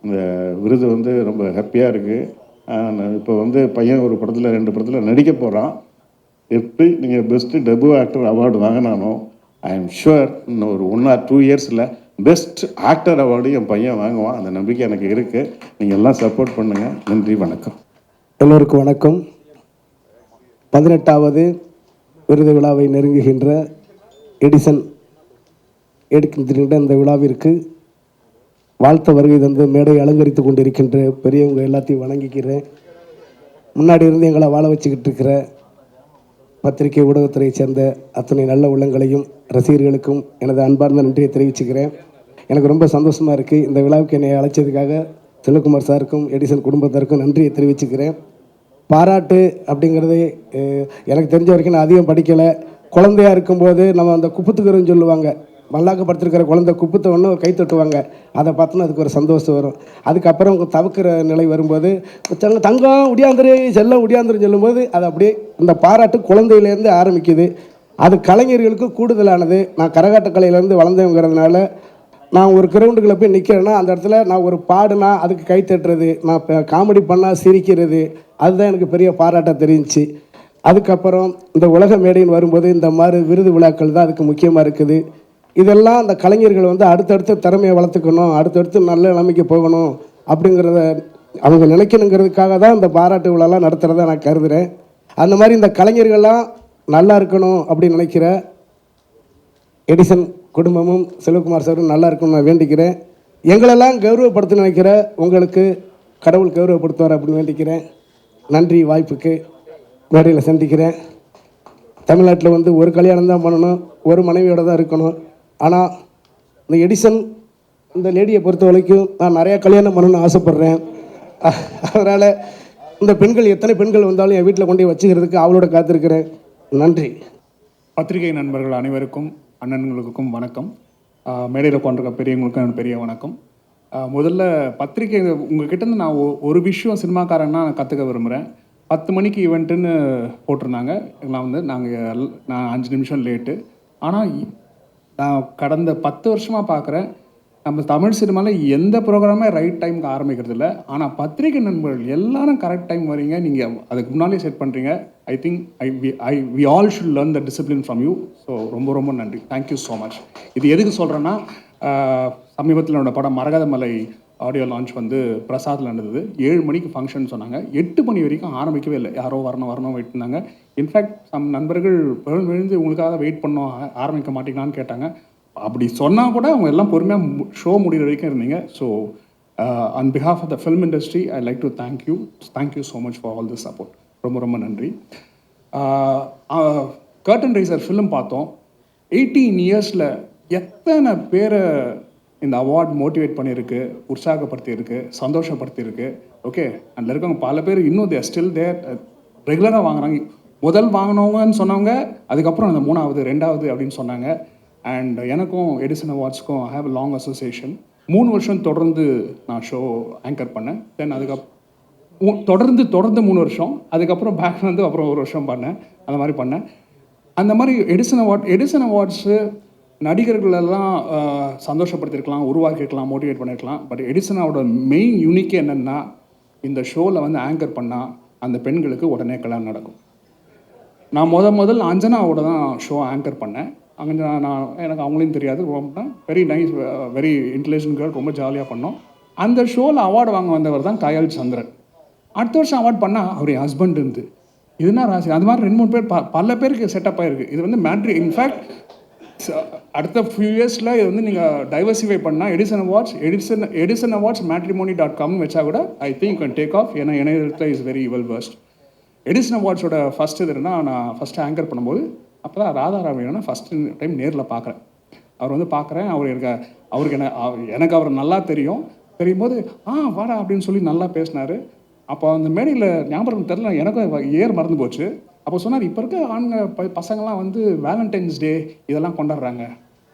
இந்த விருது வந்து ரொம்ப ஹாப்பியாக இருக்குது. இப்போ வந்து பையன் ஒரு படத்தில் 2 படத்தில் நடிக்க போகிறான். எப்படி நீங்கள் பெஸ்ட்டு டெபு ஆக்டர் அவார்டு வாங்கினானோ, ஐ எம் ஷுவர் இன்னும் ஒரு 1 or 2 இயர்ஸில் பெஸ்ட் ஆக்டர் அவார்டு என் பையன் வாங்குவான். அந்த நம்பிக்கை எனக்கு இருக்குது. நீங்கள் எல்லாம் சப்போர்ட் பண்ணுங்கள். நன்றி, வணக்கம். எல்லோருக்கும் வணக்கம். 18வது விருது விழாவை நெருங்குகின்ற எடிசன் எடுக்கின்ற இந்த விழாவிற்கு வாழ்த்த வருகை தந்து மேடை அலங்கரித்து கொண்டிருக்கின்ற பெரியவங்க எல்லாத்தையும் வணங்கிக்கிறேன். முன்னாடி இருந்து எங்களை வாழ வச்சுக்கிட்டு இருக்கிற பத்திரிகை ஊடகத்துறையை சேர்ந்த அத்தனை நல்ல உள்ளங்களையும் ரசிகர்களுக்கும் எனது அன்பார்ந்த நன்றியை தெரிவிச்சுக்கிறேன். எனக்கு ரொம்ப சந்தோஷமாக இருக்குது. இந்த விழாவுக்கு என்னை அழைச்சதுக்காக செல்வகுமார் சாருக்கும் எடிசன் குடும்பத்தாருக்கும் நன்றியை தெரிவிச்சுக்கிறேன். பாராட்டு அப்படிங்கிறது எனக்கு தெரிஞ்ச வரைக்கும் நான் அதிகம் படிக்கலை. குழந்தையா இருக்கும்போது நம்ம அந்த குப்புத்துக்கிறோன்னு சொல்லுவாங்க, மல்லாக்க படுத்திருக்கிற குழந்தை குப்புத்த ஒன்று கை தட்டுவாங்க, அதை பார்த்தோன்னா அதுக்கு ஒரு சந்தோஷம் வரும். அதுக்கப்புறம் தவிக்கிற நிலை வரும்போது தங்கம் உடியாந்துரு செல்லம் உடியாந்துருன்னு சொல்லும்போது அது அப்படியே இந்த பாராட்டு குழந்தையிலேருந்து ஆரம்பிக்குது. அது கலைஞர்களுக்கு கூடுதலானது. நான் கரகாட்ட கலையிலேருந்து வளர்ந்தவங்கிறதுனால நான் ஒரு கிரவுண்டுக்குள்ளே போய் நிற்கிறேன்னா அந்த இடத்துல நான் ஒரு பாடுனா அதுக்கு கை தட்டுறது, நான் இப்போ காமெடி பண்ணால் சிரிக்கிறது, அதுதான் எனக்கு பெரிய பாராட்டாக தெரிஞ்சிச்சு. அதுக்கப்புறம் இந்த உலக மேடைன்னு வரும்போது இந்த மாதிரி விருது விழாக்கள் தான் அதுக்கு முக்கியமாக இருக்குது. இதெல்லாம் அந்த கலைஞர்கள் வந்து அடுத்தடுத்து திறமையை வளர்த்துக்கணும், அடுத்தடுத்து நல்ல நிலைமைக்கு போகணும் அப்படிங்கிறத அவங்க நினைக்கணுங்கிறதுக்காக தான் இந்த பாராட்டு விழாலாம் நடத்துகிறத நான் கருதுகிறேன். அந்த மாதிரி இந்த கலைஞர்கள்லாம் நல்லா இருக்கணும் அப்படின்னு நினைக்கிற எடிசன் குடும்பமும் செல்வகுமார் சாரும் நல்லா இருக்கணும்னு நான் வேண்டிக்கிறேன். எங்களெல்லாம் கௌரவப்படுத்த நினைக்கிற உங்களுக்கு கடவுள் கௌரவப்படுத்துவார் அப்படின்னு வேண்டிக்கிறேன். நன்றி வாய்ப்புக்கு. மேடையில் சந்திக்கிறேன். தமிழ்நாட்டில் வந்து ஒரு கல்யாணம் தான் பண்ணணும், ஒரு மனைவியோடு தான் இருக்கணும். ஆனால் இந்த எடிசன் இந்த லேடியை பொறுத்த வரைக்கும் நான் நிறையா கல்யாணம் பண்ணணும்னு ஆசைப்பட்றேன். அதனால் இந்த பெண்கள் எத்தனை பெண்கள் வந்தாலும் என் வீட்டில் கொண்டு போய் வச்சுக்கிறதுக்கு அவளோட காத்திருக்கிறேன். நன்றி. பத்திரிகை நண்பர்கள் அனைவருக்கும் அண்ணன்களுக்கும் வணக்கம். மேடையில் கொண்டிருக்க பெரியவங்களுக்கும் எனக்கு பெரிய வணக்கம். முதல்ல பத்திரிகை உங்ககிட்டேருந்து நான் ஒரு விஷயம் சினிமாக்காரன்னா நான் கற்றுக்க விரும்புகிறேன். 10 மணிக்கு ஈவெண்ட்டுன்னு போட்டிருந்தாங்க. நான் 5 நிமிஷம் லேட்டு. ஆனால் நான் கடந்த 10 வருஷமாக பார்க்குறேன், நம்ம தமிழ் சினிமாவில் எந்த ப்ரோக்ராமே ரைட் டைமுக்கு ஆரம்பிக்கிறது இல்லை. ஆனால் பத்திரிகை நண்பர்கள் எல்லாரும் கரெக்ட் டைம் வரீங்க. நீங்கள் அதுக்கு முன்னாலே செட் பண்ணுறீங்க. I think we all should learn the discipline from you. So ரொம்ப ரொம்ப நன்றி. Thank you so much. இது எதுக்கு சொல்கிறேன்னா, சமீபத்தில் என்னோட படம் மரகதமலை ஆடியோ லான்ச் வந்து பிரசாத்தில் நடந்தது. 7 மணிக்கு ஃபங்க்ஷன் சொன்னாங்க. 8 மணி வரைக்கும் ஆரம்பிக்கவே இல்லை. யாரோ வரணும் வெயிட் பண்ணாங்க. இன்ஃபேக்ட் சம் நண்பர்கள் விழுந்து உங்களுக்காக வெயிட் பண்ணோம், ஆரம்பிக்க மாட்டீங்களான்னு கேட்டாங்க. அப்படி சொன்னால் கூட அவங்க எல்லாம் பொறுமையாக ஷோ முடிகிற வரைக்கும் இருந்தீங்க. So on behalf of the film industry I like to thank you so much for all this support. ரொம்ப ரொம்ப நன்றி. கர்டன் ரைசர் ஃபிலிம் பார்த்தோம். 18 இயர்ஸில் எத்தனை பேரை இந்த அவார்ட் மோட்டிவேட் பண்ணியிருக்கு, உற்சாகப்படுத்தியிருக்கு, சந்தோஷப்படுத்தியிருக்கு. ஓகே, அதில் இருக்கவங்க பல பேர் இன்னும் தே ஸ்டில் தேர், ரெகுலராக வாங்குறாங்க. முதல் வாங்கினவங்கன்னு சொன்னவங்க அதுக்கப்புறம் அந்த 3வது 2வது அப்படின்னு சொன்னாங்க. அண்ட் எனக்கும் எடிசன் அவார்ட்ஸ்க்கும் I have a long association. 3 வருஷம் தொடர்ந்து நான் ஷோ ஆங்கர் பண்ணேன். தென் அதுக்கப்புறம் தொடர்ந்து 3 வருஷம், அதுக்கப்புறம் பேக் வந்து அப்புறம் 1 வருஷம் பண்ணேன். அந்த மாதிரி பண்ணேன். அந்த மாதிரி எடிசன் அவார்ட்ஸு நடிகர்களெல்லாம் சந்தோஷப்படுத்திருக்கலாம், உருவாக்கியிருக்கலாம், மோட்டிவேட் பண்ணியிருக்கலாம். பட் எடிசனோட மெயின் யூனிக்கே என்னென்னா, இந்த ஷோவில் வந்து ஆங்கர் பண்ணால் அந்த பெண்களுக்கு உடனே கல்யாணம் நடக்கும். நான் முதல் அஞ்சனாவோட தான் ஷோ ஆங்கர் பண்ணேன். எனக்கு அவங்களையும் தெரியாது. ரொம்ப very nice, very intelligent girl, ரொம்ப ஜாலியாக பண்ணோம். அந்த ஷோவில் அவார்டு வாங்க வந்தவர் தான் கயல் சந்திரன். அடுத்த வருஷம் அவார்டு பண்ணால் அவர் என் ஹஸ்பண்ட் இருந்து. இதுனா ராசி. அது மாதிரி 2-3 பேர் பல பேருக்கு செட்டப் ஆகிருக்கு. இது வந்து மேட்ரி. இன்ஃபேக்ட் அடுத்த ஃபியூ இயர்ஸில் இது வந்து நீங்கள் டைவர்சிஃபை பண்ணால் எடிசன் அவார்ட்ஸ் matrimony.com வச்சா கூட I think can take off. ஏன்னா இணையத்தில் is very well versed. Edison அவார்ட்ஸோட ஃபஸ்ட் இதுன்னா, நான் ஃபஸ்ட்டு ஆங்கர் பண்ணும்போது அப்போ தான் ராதாராமன் ஃபஸ்ட்டு டைம் நேரில் பார்க்குறேன். அவர் வந்து பார்க்குறேன். அவருக்கு எனக்கு அவர் நல்லா தெரியும் போது வாடா அப்படின்னு சொல்லி நல்லா பேசினார். அப்போ அந்த மேடையில் ஞாபகம் தெரில, எனக்கும் மறந்து போச்சு. அப்போ சொன்னார், இப்போ இருக்க ஆண்கள் பசங்கள்லாம் வந்து வேலண்டைன்ஸ் டே இதெல்லாம் கொண்டாடுறாங்க.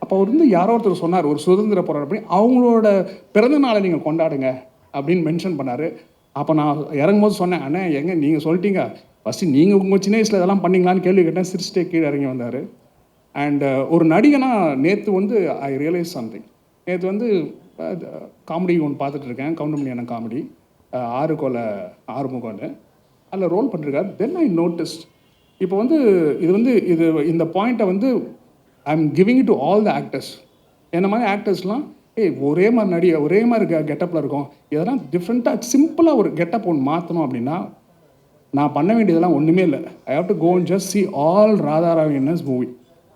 அப்போ அவர் வந்து யாரோ ஒருத்தர் சொன்னார், ஒரு சுதந்திர போராட்டம் அப்படி அவங்களோட பிறந்த நாளை நீங்கள் கொண்டாடுங்க அப்படின்னு மென்ஷன் பண்ணார். அப்போ நான் இறங்கும்போது சொன்னேன், அண்ணே எங்கே நீங்கள் சொல்லிட்டீங்க, ஃபஸ்ட்டு நீங்கள் உங்கள் சின்ன வயசில் இதெல்லாம் பண்ணிங்களான்னு கேள்வி கேட்டேன். சிரிச்சிட்டே கீழே இறங்கி வந்தார். அண்ட் ஒரு நடிகனா நேற்று வந்து ஐ ரியலைஸ் சம்திங். நேற்று வந்து காமெடி ஒன்று பார்த்துட்ருக்கேன், கவுண்டமணியான காமெடி, 6 கொலை 6 முகம்னு அதில் ரோல் பண்ணிருக்காரு. தென் ஐ நோட்டிஸ்ட், இப்போ வந்து இந்த பாயிண்ட்டை வந்து I am giving it to all the actors. என்ன மாதிரி ஆக்டர்ஸ்லாம் ஒரே மாதிரி ஒரே மாதிரி கெட்டப்பில் இருக்கும். இதெல்லாம் டிஃப்ரெண்ட்டாக சிம்பிளாக ஒரு கெட்டப் ஒன்று மாற்றணும் அப்படின்னா நான் பண்ண வேண்டியதெல்லாம் ஒன்றுமே இல்லை. I have to go and just see all ராதாராவியன்ஸ் மூவி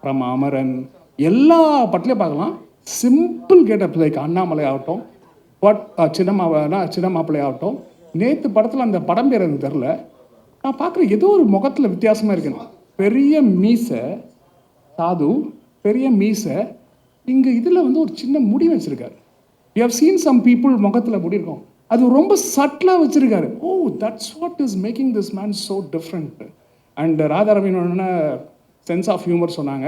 ஃப்ரம் அமரன் எல்லா படத்துலையும் பார்க்கலாம். சிம்பிள் கெட்டப் லைக் அண்ணாமலை ஆகட்டும், சின்ன மாப்பிள்ளை ஆகட்டும். நேற்று படத்தில் அந்த படம் பேர் எனக்கு தெரில, நான் பார்க்குற ஏதோ ஒரு முகத்தில் வித்தியாசமாக இருக்கணும். பெரிய மீசை சாது, பெரிய மீசை, இங்கே இதில் வந்து ஒரு சின்ன முடி வச்சுருக்காரு. You have seen some people முகத்தில் முடி இருக்கும், அது ரொம்ப சட்டிலாக வச்சுருக்காரு. That's what is making this man so different. And ராதாரவினோட சென்ஸ் ஆஃப் ஹியூமர் சொன்னாங்க.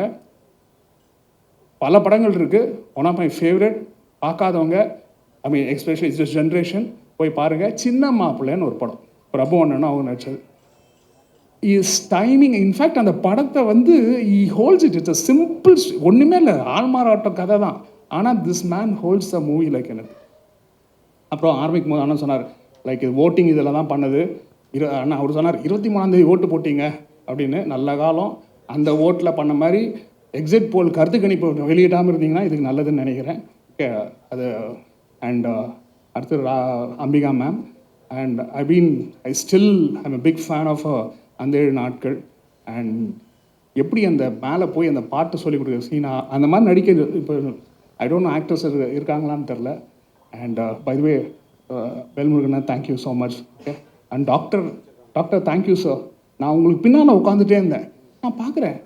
பல படங்கள் இருக்குது. ஒன் ஆஃப் மை ஃபேவரட், பார்க்காதவங்க I mean especially its generation போய் பாருங்கள். சின்ன மாப்பிள்ளைன்னு ஒரு படம், பிரபு அண்ணனும் அவங்க நடிச்சது. இஸ் டைமிங் இன்ஃபேக்ட் அந்த படத்தை வந்து ஈ ஹோல்ட்ஸ் இட்ஸ் அ சிம்பிள், ஒன்றுமே இல்லை, ஆள்மாறாட்டம் கதை தான். ஆனால் this man holds the movie like எனக்கு. அப்புறம் ஆரம்பிக்கும் போது அண்ணன் சொன்னார் லைக் ஓட்டிங் இதில் தான் பண்ணது. அண்ணா அவர் சொன்னார் 23ஆம் தேதி ஓட்டு போட்டிங்க அப்படின்னு. நல்ல காலம் அந்த ஓட்டில் பண்ண மாதிரி எக்ஸிட் போல் கருத்து கணிப்பு வெளியிடாமல் இருந்தீங்கன்னா இதுக்கு நல்லதுன்னு நினைக்கிறேன். ஓகே, அது அண்ட் அடுத்து Ambika ma'am and I still I'm a big fan of அந்த 7 நாட்கள். அண்ட் எப்படி அந்த மேலே போய் அந்த பாட்டு சொல்லி கொடுக்குற சீனா அந்த மாதிரி நடிக்க இப்போ ஐ டோன்ட் நோ ஆக்டர்ஸ் இருக்காங்களான்னு தெரில. அண்ட் பை த வே வேல்முருகண்ணா thank you so much. Okay, and doctor thank you sir. நான் உங்களுக்கு பின்னால் உட்காந்துட்டே இருந்தேன், நான் பார்க்குறேன்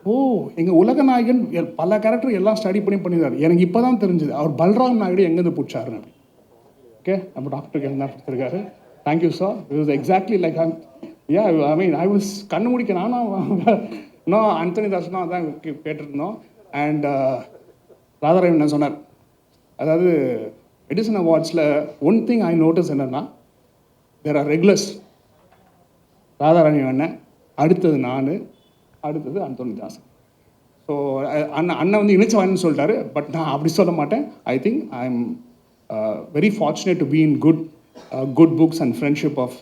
ஓ எங்கள் உலக நாயகன் பல கேரக்டர் எல்லாம் ஸ்டடி பண்ணியிருந்தார். எனக்கு இப்போ தான் தெரிஞ்சுது அவர் பல்ராம் நாயுடு எங்கேருந்து பிடிச்சாருன்னு. ஓகே, நம்ம டாக்டருக்கு என்ன கொடுத்துருக்காரு. Thank you sir. It was exactly like I mean I was கண்ணு முடிக்க நானும் இன்னும் அந்தோனி தாஸ்னா தான் கேட்டிருந்தோம். அண்ட் ராதாரவி என்ன சொன்னார், அதாவது எடிசன் அவார்ட்ஸில் ஒன் திங் ஐ நோட்டீஸ் என்னென்னா தேர் ஆர் ரெகுலர்ஸ். ராதாராணி அண்ணன், அடுத்தது நான், அடுத்தது அந்தோனி தாஸ். ஸோ அண்ணன் வந்து இணைச்சவான்னு சொல்லிட்டாரு, பட் நான் அப்படி சொல்ல மாட்டேன். I think I am very fortunate to be in good books and friendship of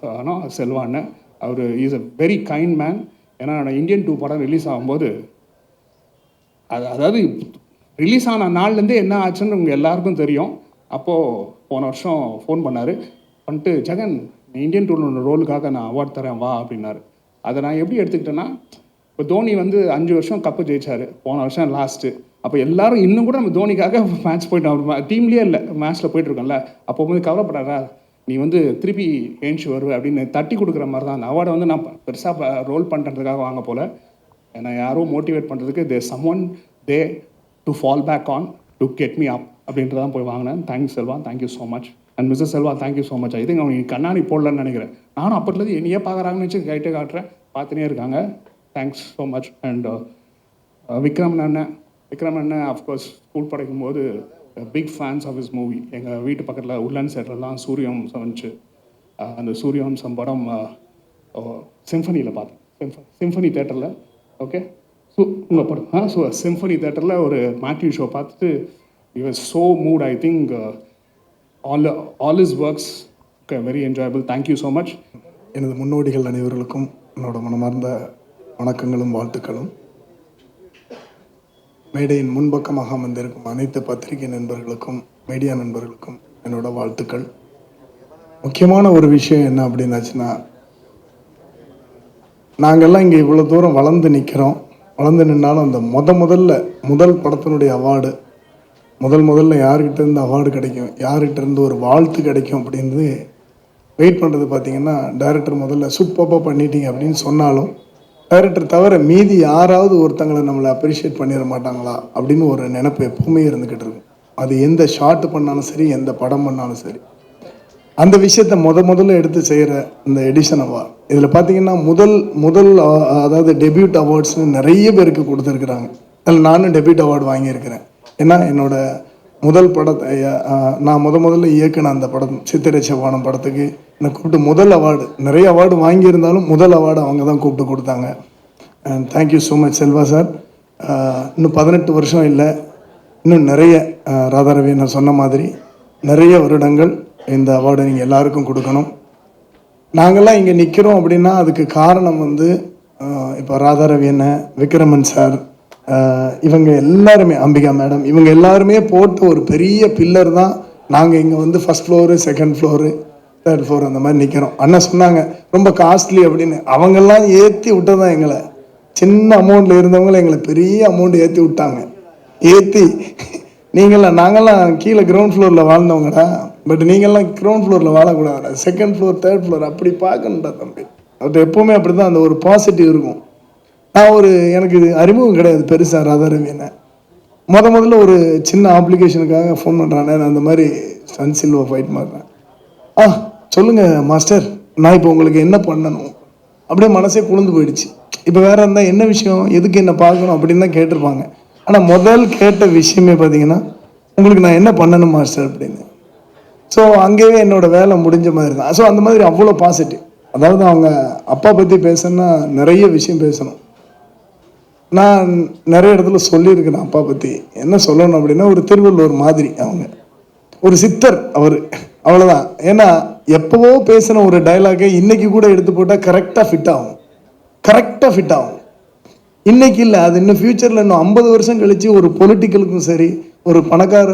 Selva அண்ணன். அவர் is a very kind man. ஏன்னா நான் இந்தியன் 2 படம் ரிலீஸ் ஆகும்போது அதாவது ரிலீஸ் ஆன நாள்லேருந்தே என்ன ஆச்சுன்னு உங்கள் எல்லாருக்கும் தெரியும். அப்போது போன வருஷம் ஃபோன் பண்ணிட்டு ஜெகன் இந்தியன் 2 ரோலுக்காக நான் அவார்ட் தரேன் வா அப்படின்னாரு. அதை நான் எப்படி எடுத்துக்கிட்டேன்னா, இப்போ தோனி வந்து 5 வருஷம் கப்பு ஜெயிச்சார், போன வருஷம் லாஸ்ட்டு. அப்போ எல்லாரும் இன்னும் கூட நம்ம தோனிக்காக மேட்ச் போயிட்டோம், டீம்லேயே இல்லை மேட்ச்சில் போயிட்டுருக்கோம்ல. அப்போ வந்து கவலைப்படாதா, நீ வந்து திருப்பி ஏஞ்சி வருவ அப்படின்னு தட்டி கொடுக்குற மாதிரி தான். அந்த அவார்டை வந்து நான் பெருசாக ரோல் பண்ணுறதுக்காக வாங்க போல், என்னை யாரும் மோட்டிவேட் பண்ணுறதுக்கு there someone they to fall back on to get me up அப்படின்றதான் போய் வாங்கினேன். Thanks Selva, thank you so much. And Mrs Selva thank you so much. I think அவங்க கண்ணாடி போடலன்னு நினைக்கிறேன். நானும் அப்போதுலேருந்து என்னையே பார்க்குறாங்கன்னு வச்சு கைட்டே காட்டுறேன், பார்த்துனே இருக்காங்க. Thanks so much. And Vikram அண்ணன் அஃப்கோர்ஸ் ஸ்கூல் படிக்கும்போது big fans of his movie. எங்கள் வீட்டு பக்கத்தில் உட்லண்ட் சைட்லலாம் சூரியவம்சம் வந்துச்சு. அந்த சூரியவம்சம் படம் சிம்ஃபனியில் பார்த்தேன், சிம்ஃபனி தேட்டரில். ஓகே, உங்கள் படம் சிம்ஃபனி தேட்டரில் ஒரு மேட்யூ ஷோ பார்த்துட்டு you are so mood. I think all his works very enjoyable. Thank you so much. எனது முன்னோடிகள் அனைவர்களுக்கும் என்னோட மனமார்ந்த வணக்கங்களும் வாழ்த்துக்களும். மேடையின் முன்பக்கமாக அமர்ந்திருக்கும் அனைத்து பத்திரிகை நண்பர்களுக்கும் மீடியா நண்பர்களுக்கும் என்னோட வாழ்த்துக்கள். முக்கியமான ஒரு விஷயம் என்ன அப்படின்னாச்சுன்னா, நாங்கள்லாம் இங்கே இவ்வளோ தூரம் வளர்ந்து நிற்கிறோம். வளர்ந்து நின்னாலும் அந்த முதல் படத்தினுடைய அவார்டு முதல்ல யார்கிட்ட இருந்து அவார்டு கிடைக்கும், யார்கிட்ட இருந்து ஒரு வாழ்த்து கிடைக்கும் அப்படின்னு வெயிட் பண்ணுறது. பார்த்திங்கன்னா டைரக்டர் முதல்ல சூப்பராக பண்ணிட்டீங்க அப்படின்னு சொன்னாலும் டைரக்டர் தவிர மீதி யாராவது ஒருத்தங்களை நம்மளை அப்ரிஷியேட் பண்ணிட மாட்டாங்களா அப்படின்னு ஒரு நினைப்பு எப்பவுமே இருந்துக்கிட்டு இருக்கும். அது எந்த ஷார்ட் பண்ணாலும் சரி, எந்த படம் பண்ணாலும் சரி. அந்த விஷயத்தை முதல்ல எடுத்து செய்கிற இந்த எடிஷன் அவார்டு, இதில் பார்த்திங்கன்னா முதல் அதாவது டெபியூட் அவார்ட்ஸ்னு நிறைய பேருக்கு கொடுத்துருக்குறாங்க. அதில் நானும் டெபியூட் அவார்டு வாங்கியிருக்கிறேன். ஏன்னா என்னோட முதல் படத்தை நான் முதல்ல இயக்குன அந்த படம் சித்திரை செவ்வானம் படத்துக்கு என்னை கூப்பிட்டு முதல் அவார்டு, நிறைய அவார்டு வாங்கியிருந்தாலும் முதல் அவார்டு அவங்க தான் கூப்பிட்டு கொடுத்தாங்க. And thank you so much Selva sir. இன்னும் 18 வருஷம் இல்லை, இன்னும் நிறைய ராதாரவி நான் சொன்ன மாதிரி நிறைய வருடங்கள் இந்த அவார்டை நீங்கள் எல்லாருக்கும் கொடுக்கணும். நாங்கள்லாம் இங்கே நிற்கிறோம் அப்படின்னா அதுக்கு காரணம் வந்து இப்போ ராதாரவி என்ன, விக்ரமன் சார், இவங்க எல்லாருமே, அம்பிகா மேடம், இவங்க எல்லாருமே போட்ட ஒரு பெரிய பில்லர் தான். நாங்கள் இங்கே வந்து first floor, second floor, third floor அந்த மாதிரி நிற்கிறோம். அண்ணன் சொன்னாங்க ரொம்ப காஸ்ட்லி அப்படின்னு. அவங்கெல்லாம் ஏற்றி விட்டதான் எங்களை, சின்ன அமௌண்ட்டில் இருந்தவங்கள எங்களை பெரிய அமௌண்ட் ஏற்றி விட்டாங்க. ஏற்றி நாங்கள்லாம் கீழே கிரவுண்ட் ஃப்ளோரில் வாழ்ந்தவங்கடா, பட் நீங்கள்லாம் கிரவுண்ட் ஃப்ளோரில் வாழக்கூடாதுடா, செகண்ட் ஃப்ளோர், தேர்ட் ஃப்ளோர் அப்படி பார்க்கணுண்டா தம்பி. அது எப்போவுமே அப்படி தான், அந்த ஒரு பாசிட்டிவ் இருக்கும். நான் எனக்கு அறிமுகம் கிடையாது பெருசாக ராதாரவி என்ன. முதல்ல ஒரு சின்ன அப்ளிகேஷனுக்காக ஃபோன் பண்ணுறானே, நான் அந்த மாதிரி சன் சில்வா ஃபைட் மாட்டேன். சொல்லுங்கள் மாஸ்டர், நான் இப்போ உங்களுக்கு என்ன பண்ணணும், அப்படியே மனசே குளிர்ந்து போயிடுச்சு. இப்போ வேற இருந்தால் என்ன விஷயம், எதுக்கு என்ன பார்க்கணும் அப்படின்னு தான் கேட்டிருப்பாங்க. ஆனால் முதல் கேட்ட விஷயமே பார்த்தீங்கன்னா, உங்களுக்கு நான் என்ன பண்ணணும் மாஸ்டர் அப்படின்னு. ஸோ அங்கேயே என்னோட வேலை முடிஞ்ச மாதிரி தான். ஸோ அந்த மாதிரி அவ்வளோ பாசிட்டிவ். அதாவது அவங்க அப்பா பற்றி பேசணுன்னா நிறைய விஷயம் பேசணும். நான் நிறைய இடத்துல சொல்லியிருக்கிறேன் அப்பா பற்றி. என்ன சொல்லணும் அப்படின்னா, ஒரு திருவள்ளுவர் மாதிரி அவங்க, ஒரு சித்தர் அவர், அவ்வளோதான். ஏன்னா எப்போவோ பேசின ஒரு டைலாகை இன்னைக்கு கூட எடுத்து போட்டால் கரெக்டாக ஃபிட் ஆகும், கரெக்டாக ஃபிட் ஆகும். இன்னைக்கு இல்லை, அது இன்னும் ஃப்யூச்சரில் இன்னும் 50 வருஷம் கழித்து ஒரு பொலிட்டிக்கலுக்கும் சரி, ஒரு பணக்கார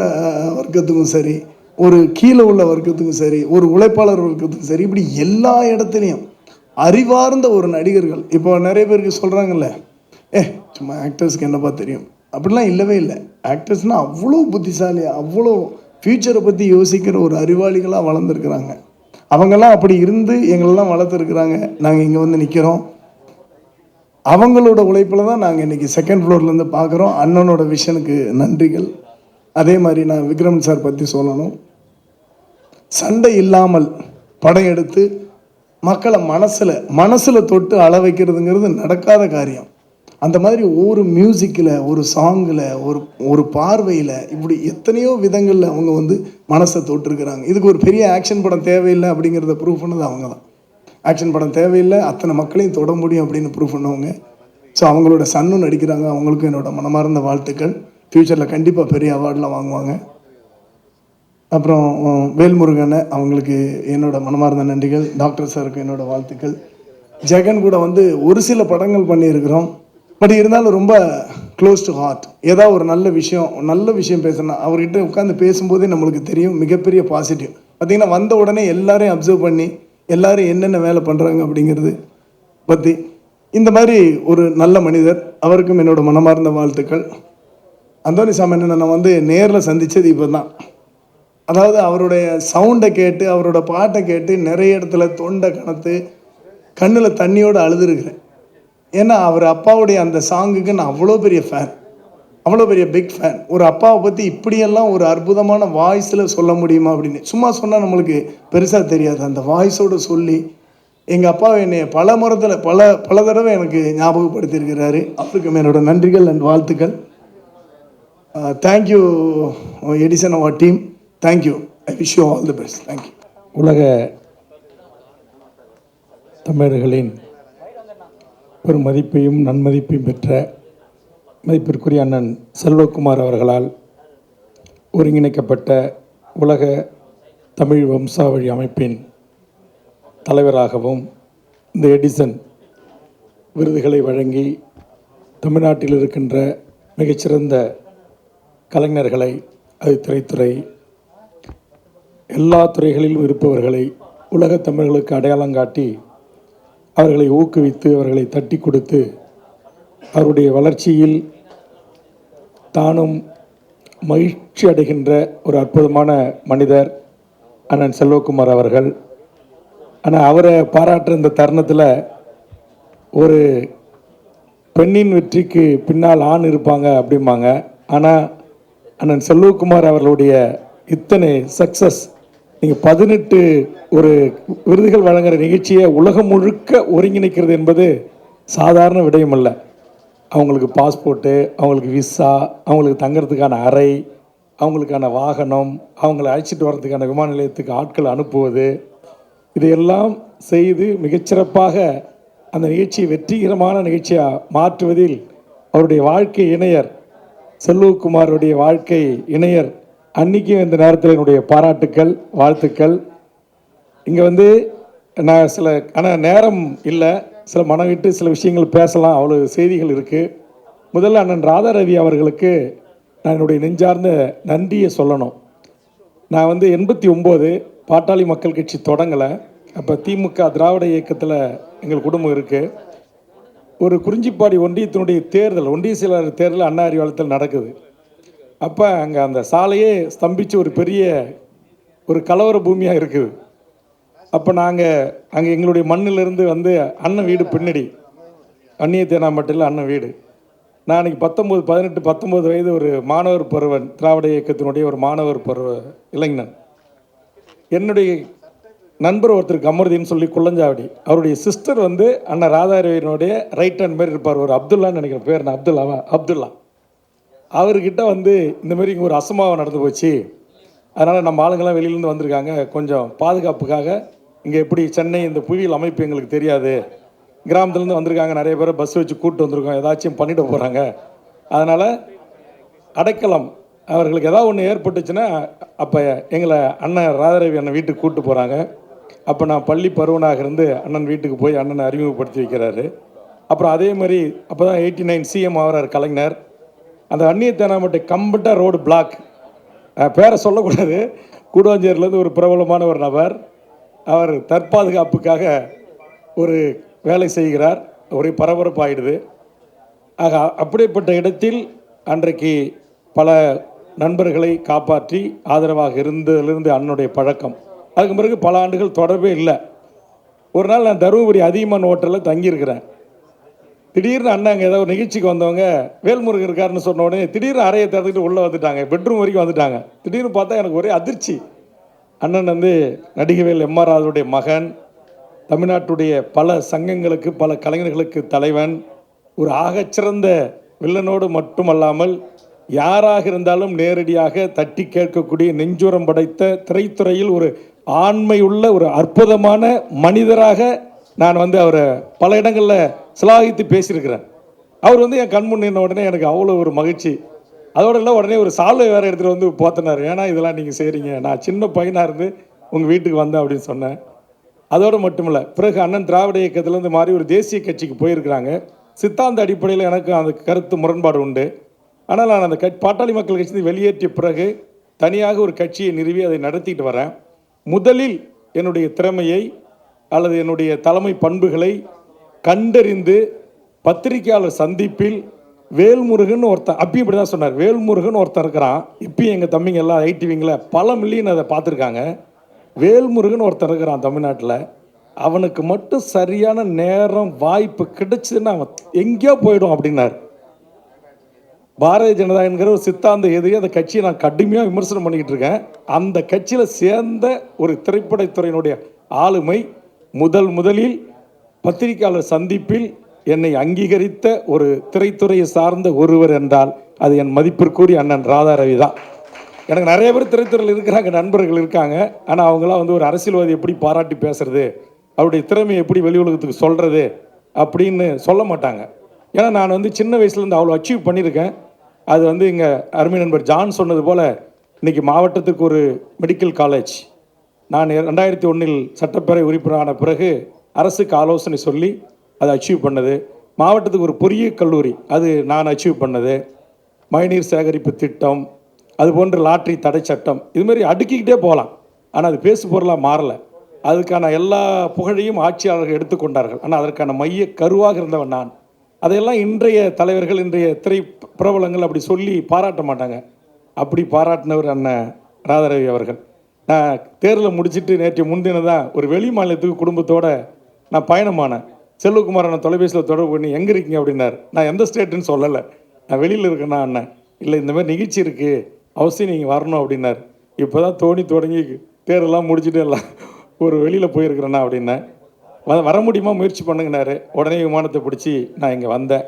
வர்க்கத்துக்கும் சரி, ஒரு கீழே உள்ள வர்க்கத்துக்கும் சரி, ஒரு உழைப்பாளர் வர்க்கத்துக்கும் சரி, இப்படி எல்லா இடத்துலையும் அறிவார்ந்த ஒரு நடிகர்கள். இப்போ நிறைய பேருக்கு சொல்கிறாங்கல்ல, சும்மா ஆக்டர்ஸ்க்கு என்னப்பா தெரியும், அப்படிலாம் இல்லவே இல்லை. ஆக்டர்ஸ்னால் அவ்வளோ புத்திசாலியாக, அவ்வளோ ஃப்யூச்சரை பற்றி யோசிக்கிற ஒரு அறிவாளிகளாக வளர்ந்துருக்குறாங்க. அவங்கெல்லாம் அப்படி இருந்து எங்களெல்லாம் வளர்த்துருக்குறாங்க. நாங்கள் இங்கே வந்து நிற்கிறோம். அவங்களோட உழைப்பில் தான் நாங்கள் இன்றைக்கி செகண்ட் ஃப்ளோர்லேருந்து பார்க்குறோம். அண்ணனோட விஷனுக்கு நன்றிகள். அதே மாதிரி நான் விக்ரம் சார் பற்றி சொல்லணும். சண்டை இல்லாமல் படம் எடுத்து மக்களை மனசில் தொட்டு அள வைக்கிறதுங்கிறது நடக்காத காரியம். அந்த மாதிரி ஒரு மியூசிக்கில், ஒரு சாங்கில், ஒரு பார்வையில், இப்படி எத்தனையோ விதங்களில் அவங்க வந்து மனசை தொட்டிருக்கிறாங்க. இதுக்கு ஒரு பெரிய ஆக்ஷன் படம் தேவையில்லை அப்படிங்கிறத ப்ரூவ் பண்ணது அவங்க தான். ஆக்ஷன் படம் தேவையில்லை, அத்தனை மக்களையும் தொட முடியும் அப்படின்னு ப்ரூவ் பண்ணவங்க. ஸோ அவங்களோட சன்னும் நடிக்கிறாங்க. அவங்களுக்கும் என்னோட மனமார்ந்த வாழ்த்துக்கள். ஃப்யூச்சரில் கண்டிப்பாக பெரிய அவார்டெலாம் வாங்குவாங்க. அப்புறம் வேல்முருகனை, அவங்களுக்கு என்னோட மனமார்ந்த நன்றிகள். டாக்டர் சாருக்கு என்னோட வாழ்த்துக்கள். ஜெகன் கூட வந்து ஒரு சில படங்கள் பண்ணியிருக்கிறோம். பட் இருந்தாலும் ரொம்ப க்ளோஸ் டு ஹார்ட். ஏதாவது ஒரு நல்ல விஷயம் பேசணும், அவர்கிட்ட உட்காந்து பேசும்போதே நம்மளுக்கு தெரியும் மிகப்பெரிய பாசிட்டிவ். பார்த்திங்கன்னா வந்த உடனே எல்லாரையும் அப்சர்வ் பண்ணி எல்லாரும் என்னென்ன வேலை பண்ணுறாங்க அப்படிங்கிறது பற்றி, இந்த மாதிரி ஒரு நல்ல மனிதர். அவருக்கும் என்னோட மனமார்ந்த வாழ்த்துக்கள். அந்தோனி சாமி நான் வந்து நேரில் சந்தித்தது இப்போ தான். அதாவது அவருடைய சவுண்டை கேட்டு, அவரோட பாட்டை கேட்டு நிறைய இடத்துல தொண்டை கணத்து கண்ணில் தண்ணியோடு அழுதுருக்கிறேன். ஏன்னா அவர் அப்பாவுடைய அந்த சாங்குக்கு நான் அவ்வளோ பெரிய ஃபேன், அவ்வளோ பெரிய பிக் ஃபேன். ஒரு அப்பாவை பற்றி இப்படியெல்லாம் ஒரு அற்புதமான வாய்ஸில் சொல்ல முடியுமா அப்படின்னு சும்மா சொன்னால் நம்மளுக்கு பெருசாக தெரியாது. அந்த வாய்ஸோடு சொல்லி எங்கள் அப்பாவை என்னை பல தடவை எனக்கு ஞாபகப்படுத்தியிருக்கிறாரு. அவருக்கு என்னோட நன்றிகள் அண்ட் வாழ்த்துக்கள். Thank you Edison award team. Thank you. I wish you all the best. Thank you. உலக தமிழர்களின் பெரும் மதிப்பையும் நன்மதிப்பையும் பெற்ற மதிப்பிற்குரிய அண்ணன் செல்வகுமார் அவர்களால் ஒருங்கிணைக்கப்பட்ட உலக தமிழ் வம்சாவழி அமைப்பின் தலைவராகவும் இந்த எடிசன் விருதுகளை வழங்கி தமிழ்நாட்டில் இருக்கின்ற மிகச்சிறந்த கலைஞர்களை, அது திரைத்துறை, எல்லா துறைகளிலும் இருப்பவர்களை உலகத் தமிழர்களுக்கு அடையாளம் காட்டி அவர்களை ஊக்குவித்து அவர்களை தட்டி கொடுத்து அவருடைய வளர்ச்சியில் தானும் மகிழ்ச்சி அடைகின்ற ஒரு அற்புதமான மனிதர் அண்ணன் செல்வகுமார் அவர்கள். ஆனால் அவரை பாராட்டுற இந்த தருணத்தில் ஒரு பெண்ணின் வெற்றிக்கு பின்னால் ஆண் இருப்பாங்க அப்படிம்பாங்க. ஆனால் அண்ணன் செல்வகுமார் அவர்களுடைய இத்தனை சக்ஸஸ், நீங்கள் 18 ஒரு விருதுகள் வழங்குகிற நிகழ்ச்சியை உலகம் முழுக்க ஒருங்கிணைக்கிறது என்பது சாதாரண விடயம் அல்ல. அவங்களுக்கு பாஸ்போர்ட்டு, அவங்களுக்கு விசா, அவங்களுக்கு தங்கிறதுக்கான அறை, அவங்களுக்கான வாகனம், அவங்கள அழைச்சிட்டு வர்றதுக்கான விமான நிலையத்துக்கு ஆட்கள் அனுப்புவது, இதையெல்லாம் செய்து மிகச்சிறப்பாக அந்த நிகழ்ச்சியை வெற்றிகரமான நிகழ்ச்சியாக மாற்றுவதில் அவருடைய வாழ்க்கை இணையர் செல்வகுமாருடைய வாழ்க்கை இணையர் அன்றைக்கும் இந்த நேரத்தில் என்னுடைய பாராட்டுக்கள், வாழ்த்துக்கள். இங்கே வந்து நான் ஆனால் நேரம் இல்லை, சில மனம் விட்டு சில விஷயங்கள் பேசலாம், அவ்வளோ செய்திகள் இருக்குது. முதல்ல அண்ணன் ராதா ரவி அவர்களுக்கு நான் என்னுடைய நெஞ்சார்ந்த நன்றியை சொல்லணும். நான் வந்து 89 பாட்டாளி மக்கள் கட்சி தொடங்கலை. அப்போ திமுக திராவிட இயக்கத்தில் எங்கள் குடும்பம் இருக்குது. ஒரு குறிஞ்சிப்பாடி ஒன்றியத்தினுடைய தேர்தல், ஒன்றிய செயலாளர் தேர்தல் அண்ணா அறிவாலயத்தில் நடக்குது. அப்போ அங்கே அந்த சாலையே ஸ்தம்பித்து ஒரு பெரிய ஒரு கலவர பூமியாக இருக்குது. அப்போ நாங்கள் அங்கே எங்களுடைய மண்ணிலிருந்து வந்து அண்ணன் வீடு பின்னாடி, அந்நிய தேனாம்பட்டில் அண்ணன் வீடு. நான் அன்றைக்கி 19 வயது ஒரு மாணவர் பருவன், திராவிட இயக்கத்தினுடைய ஒரு மாணவர் பருவ இளைஞன். என்னுடைய நண்பர் ஒருத்தர் கமருதீன் சொல்லி குள்ளஞ்சாவடி, அவருடைய சிஸ்டர் வந்து அண்ணன் ராதாரவியனுடைய ரைட் ஹேண்ட் மாதிரி இருப்பார், ஒரு அப்துல்லான்னு நினைக்கிற பேர், நான் அப்துல்லா. அவர்கிட்ட வந்து இந்த மாதிரி இங்கே ஒரு அசம்பாவம் நடந்து போச்சு, அதனால் நம்ம ஆளுங்கள்லாம் வெளியிலேருந்து வந்திருக்காங்க, கொஞ்சம் பாதுகாப்புக்காக இங்கே எப்படி சென்னை இந்த புவியியல் அமைப்பு எங்களுக்கு தெரியாது, கிராமத்துலேருந்து வந்திருக்காங்க, நிறைய பேரை பஸ் வச்சு கூப்பிட்டு வந்திருக்கோம், ஏதாச்சும் பண்ணிட்டு போகிறாங்க, அதனால் அடைக்கலம் அவர்களுக்கு ஏதாவது ஒன்று ஏற்பட்டுச்சுன்னா அப்போ எங்களை அண்ணன் ராதாரவி அண்ணன் வீட்டுக்கு கூப்பிட்டு போகிறாங்க. அப்போ நான் பள்ளி பருவனாக இருந்து அண்ணன் வீட்டுக்கு போய் அண்ணனை அறிமுகப்படுத்தி வைக்கிறாரு. அப்புறம் அதே மாதிரி அப்போ தான் 89 சிஎம் ஆகிறார் கலைஞர். அந்த அந்நியத்தேனாமட்டை கம்ப்ளீட்டாக ரோடு பிளாக், பேரை சொல்லக்கூடாது, கூடுவாஞ்சேரியிலேருந்து ஒரு பிரபலமான ஒரு நபர், அவர் தற்பாதுகாப்புக்காக ஒரு வேலை செய்கிறார், ஒரே பரபரப்பாயிடுது. ஆக அப்படிப்பட்ட இடத்தில் அன்றைக்கு பல நண்பர்களை காப்பாற்றி ஆதரவாக இருந்ததிலிருந்து அண்ணனுடைய பழக்கம். அதுக்கு பிறகு பல ஆண்டுகள் தொடர்பே இல்லை. ஒரு நாள் நான் தருமபுரி அதிகமான ஹோட்டலில் தங்கியிருக்கிறேன். திடீர்னு அண்ணன் அங்கே ஏதாவது ஒரு நிகழ்ச்சிக்கு வந்தவங்க வேல்முருகன் இருக்காருன்னு சொன்ன உடனே திடீர்னு அறையை திறந்துக்கிட்டு உள்ளே வந்துட்டாங்க, பெட்ரூம் வரைக்கும் வந்துட்டாங்க. திடீர்னு பார்த்தா எனக்கு ஒரே அதிர்ச்சி. அண்ணன் வந்து நடிகவேல் எம்ஆர் ராதாவுடைய மகன், தமிழ்நாட்டுடைய பல சங்கங்களுக்கு பல கலைஞர்களுக்கு தலைவன், ஒரு ஆகச்சிறந்த வில்லனோடு மட்டுமல்லாமல் யாராக இருந்தாலும் நேரடியாக தட்டி கேட்கக்கூடிய நெஞ்சுரம் படைத்த திரைத்துறையில் ஒரு ஆண்மையுள்ள ஒரு அற்புதமான மனிதராக நான் வந்து அவரை பல இடங்களில் சிலாகித்து பேசியிருக்கிறேன். அவர் வந்து என் கண் முன்னின உடனே எனக்கு அவ்வளோ ஒரு மகிழ்ச்சி. அதோட இல்லை, உடனே ஒரு சால்வை வேறு எடுத்துகிட்டு வந்து போத்தினார், ஏன்னா இதெல்லாம் நீங்கள் செய்கிறீங்க, நான் சின்ன பையனாக இருந்து உங்கள் வீட்டுக்கு வந்தேன் அப்படின்னு சொன்னேன். அதோடு மட்டுமில்லை, பிறகு அண்ணன் திராவிட இயக்கத்திலேருந்து மாறி ஒரு தேசிய கட்சிக்கு போயிருக்கிறாங்க. சித்தாந்த அடிப்படையில் எனக்கு அந்த கருத்து முரண்பாடு உண்டு. ஆனால் நான் அந்த பாட்டாளி மக்கள் கட்சி வெளியேற்றிய பிறகு தனியாக ஒரு கட்சியை நிறுவி அதை நடத்திட்டு வரேன். முதலில் என்னுடைய திறமையை அல்லது என்னுடைய தலைமை பண்புகளை கண்டறிந்து பத்திரிகையாளர் சந்திப்பில் வேல்முருகன் ஒருத்தன், அப்பயும் இப்படி தான் சொன்னார், வேல்முருகன் ஒருத்தன் இருக்கிறான், இப்பயும் எங்கள் தம்பிங்க எல்லாம் ஐடிவிங்கில் பல மில்லியன் அதை பார்த்துருக்காங்க, வேல்முருகன் ஒருத்தன் இருக்கிறான் தமிழ்நாட்டில், அவனுக்கு மட்டும் சரியான நேரம் வாய்ப்பு கிடைச்சதுன்னா அவன் எங்கேயோ போயிடும் அப்படின்னார். பாரதிய ஜனதா என்கிற ஒரு சித்தாந்த எதிரி, அந்த கட்சியை நான் கடுமையாக விமர்சனம் பண்ணிக்கிட்டு இருக்கேன். அந்த கட்சியில் சேர்ந்த ஒரு திரைப்படத்துறையினுடைய ஆளுமை முதலில் பத்திரிகையாளர் சந்திப்பில் என்னை அங்கீகரித்த ஒரு திரைத்துறையை சார்ந்த ஒருவர் என்றால் அது என் மதிப்பிற்குரிய அண்ணன் ராதாரவி தான். எனக்கு நிறைய பேர் திரைத்துறையில் இருக்கிறாங்க, நண்பர்கள் இருக்காங்க, ஆனால் அவங்களாம் வந்து ஒரு அரசியல்வாதி எப்படி பாராட்டி பேசுறது, அவருடைய திறமையை எப்படி வெளி உலகத்துக்கு சொல்கிறது அப்படின்னு சொல்ல மாட்டாங்க. ஏன்னா நான் வந்து சின்ன வயசுலேருந்து அவ்வளோ அச்சீவ் பண்ணியிருக்கேன். அது வந்து இங்கே அருமை நண்பர் ஜான் சொன்னது போல் இன்றைக்கி மாவட்டத்துக்கு ஒரு மெடிக்கல் காலேஜ், நான் 2001 சட்டப்பேரவை உறுப்பினரான பிறகு அரசுக்கு ஆலோசனை சொல்லி அதை அச்சீவ் பண்ணது. மாவட்டத்துக்கு ஒரு பொறியியல் கல்லூரி, அது நான் அச்சீவ் பண்ணது. மழைநீர் சேகரிப்பு திட்டம், அது போன்ற லாட்ரி தடை சட்டம், இதுமாரி அடுக்கிக்கிட்டே போகலாம். ஆனால் அது பேசு பொருளாக மாறலை. அதுக்கான எல்லா புகழையும் ஆட்சியாளர்கள் எடுத்துக்கொண்டார்கள். ஆனால் அதற்கான மைய கருவாக இருந்தவன் நான். அதையெல்லாம் இன்றைய தலைவர்கள், இன்றைய திரை பிரபலங்கள் அப்படி சொல்லி பாராட்ட மாட்டாங்க. அப்படி பாராட்டினவர் அண்ணன் ராதாரவி அவர்கள். நான் தேர்தலை முடிச்சுட்டு நேற்று முன்தினதான் ஒரு வெளி மாநிலத்துக்கு குடும்பத்தோடு நான் பயணமானேன். செல்வகுமார் அண்ணன் தொலைபேசியில் தொடர்பு பண்ணி எங்கே இருக்கீங்க அப்படின்னார். நான் எந்த ஸ்டேட்டுன்னு சொல்லலை, நான் வெளியில் இருக்கேன்னா அண்ணன். இல்லை, இந்த மாதிரி நிகழ்ச்சி இருக்குது, அவசியம் நீங்கள் வரணும் அப்படின்னார். இப்போ தான் தோணி தொடங்கி தேர்தலாம் முடிச்சுட்டு எல்லாம் ஒரு வெளியில் போயிருக்கிறேண்ணா அப்படின்னேன். வர முடியுமா, முயற்சி பண்ணுங்கனாரு. உடனே விமானத்தை பிடிச்சி நான் இங்கே வந்தேன்.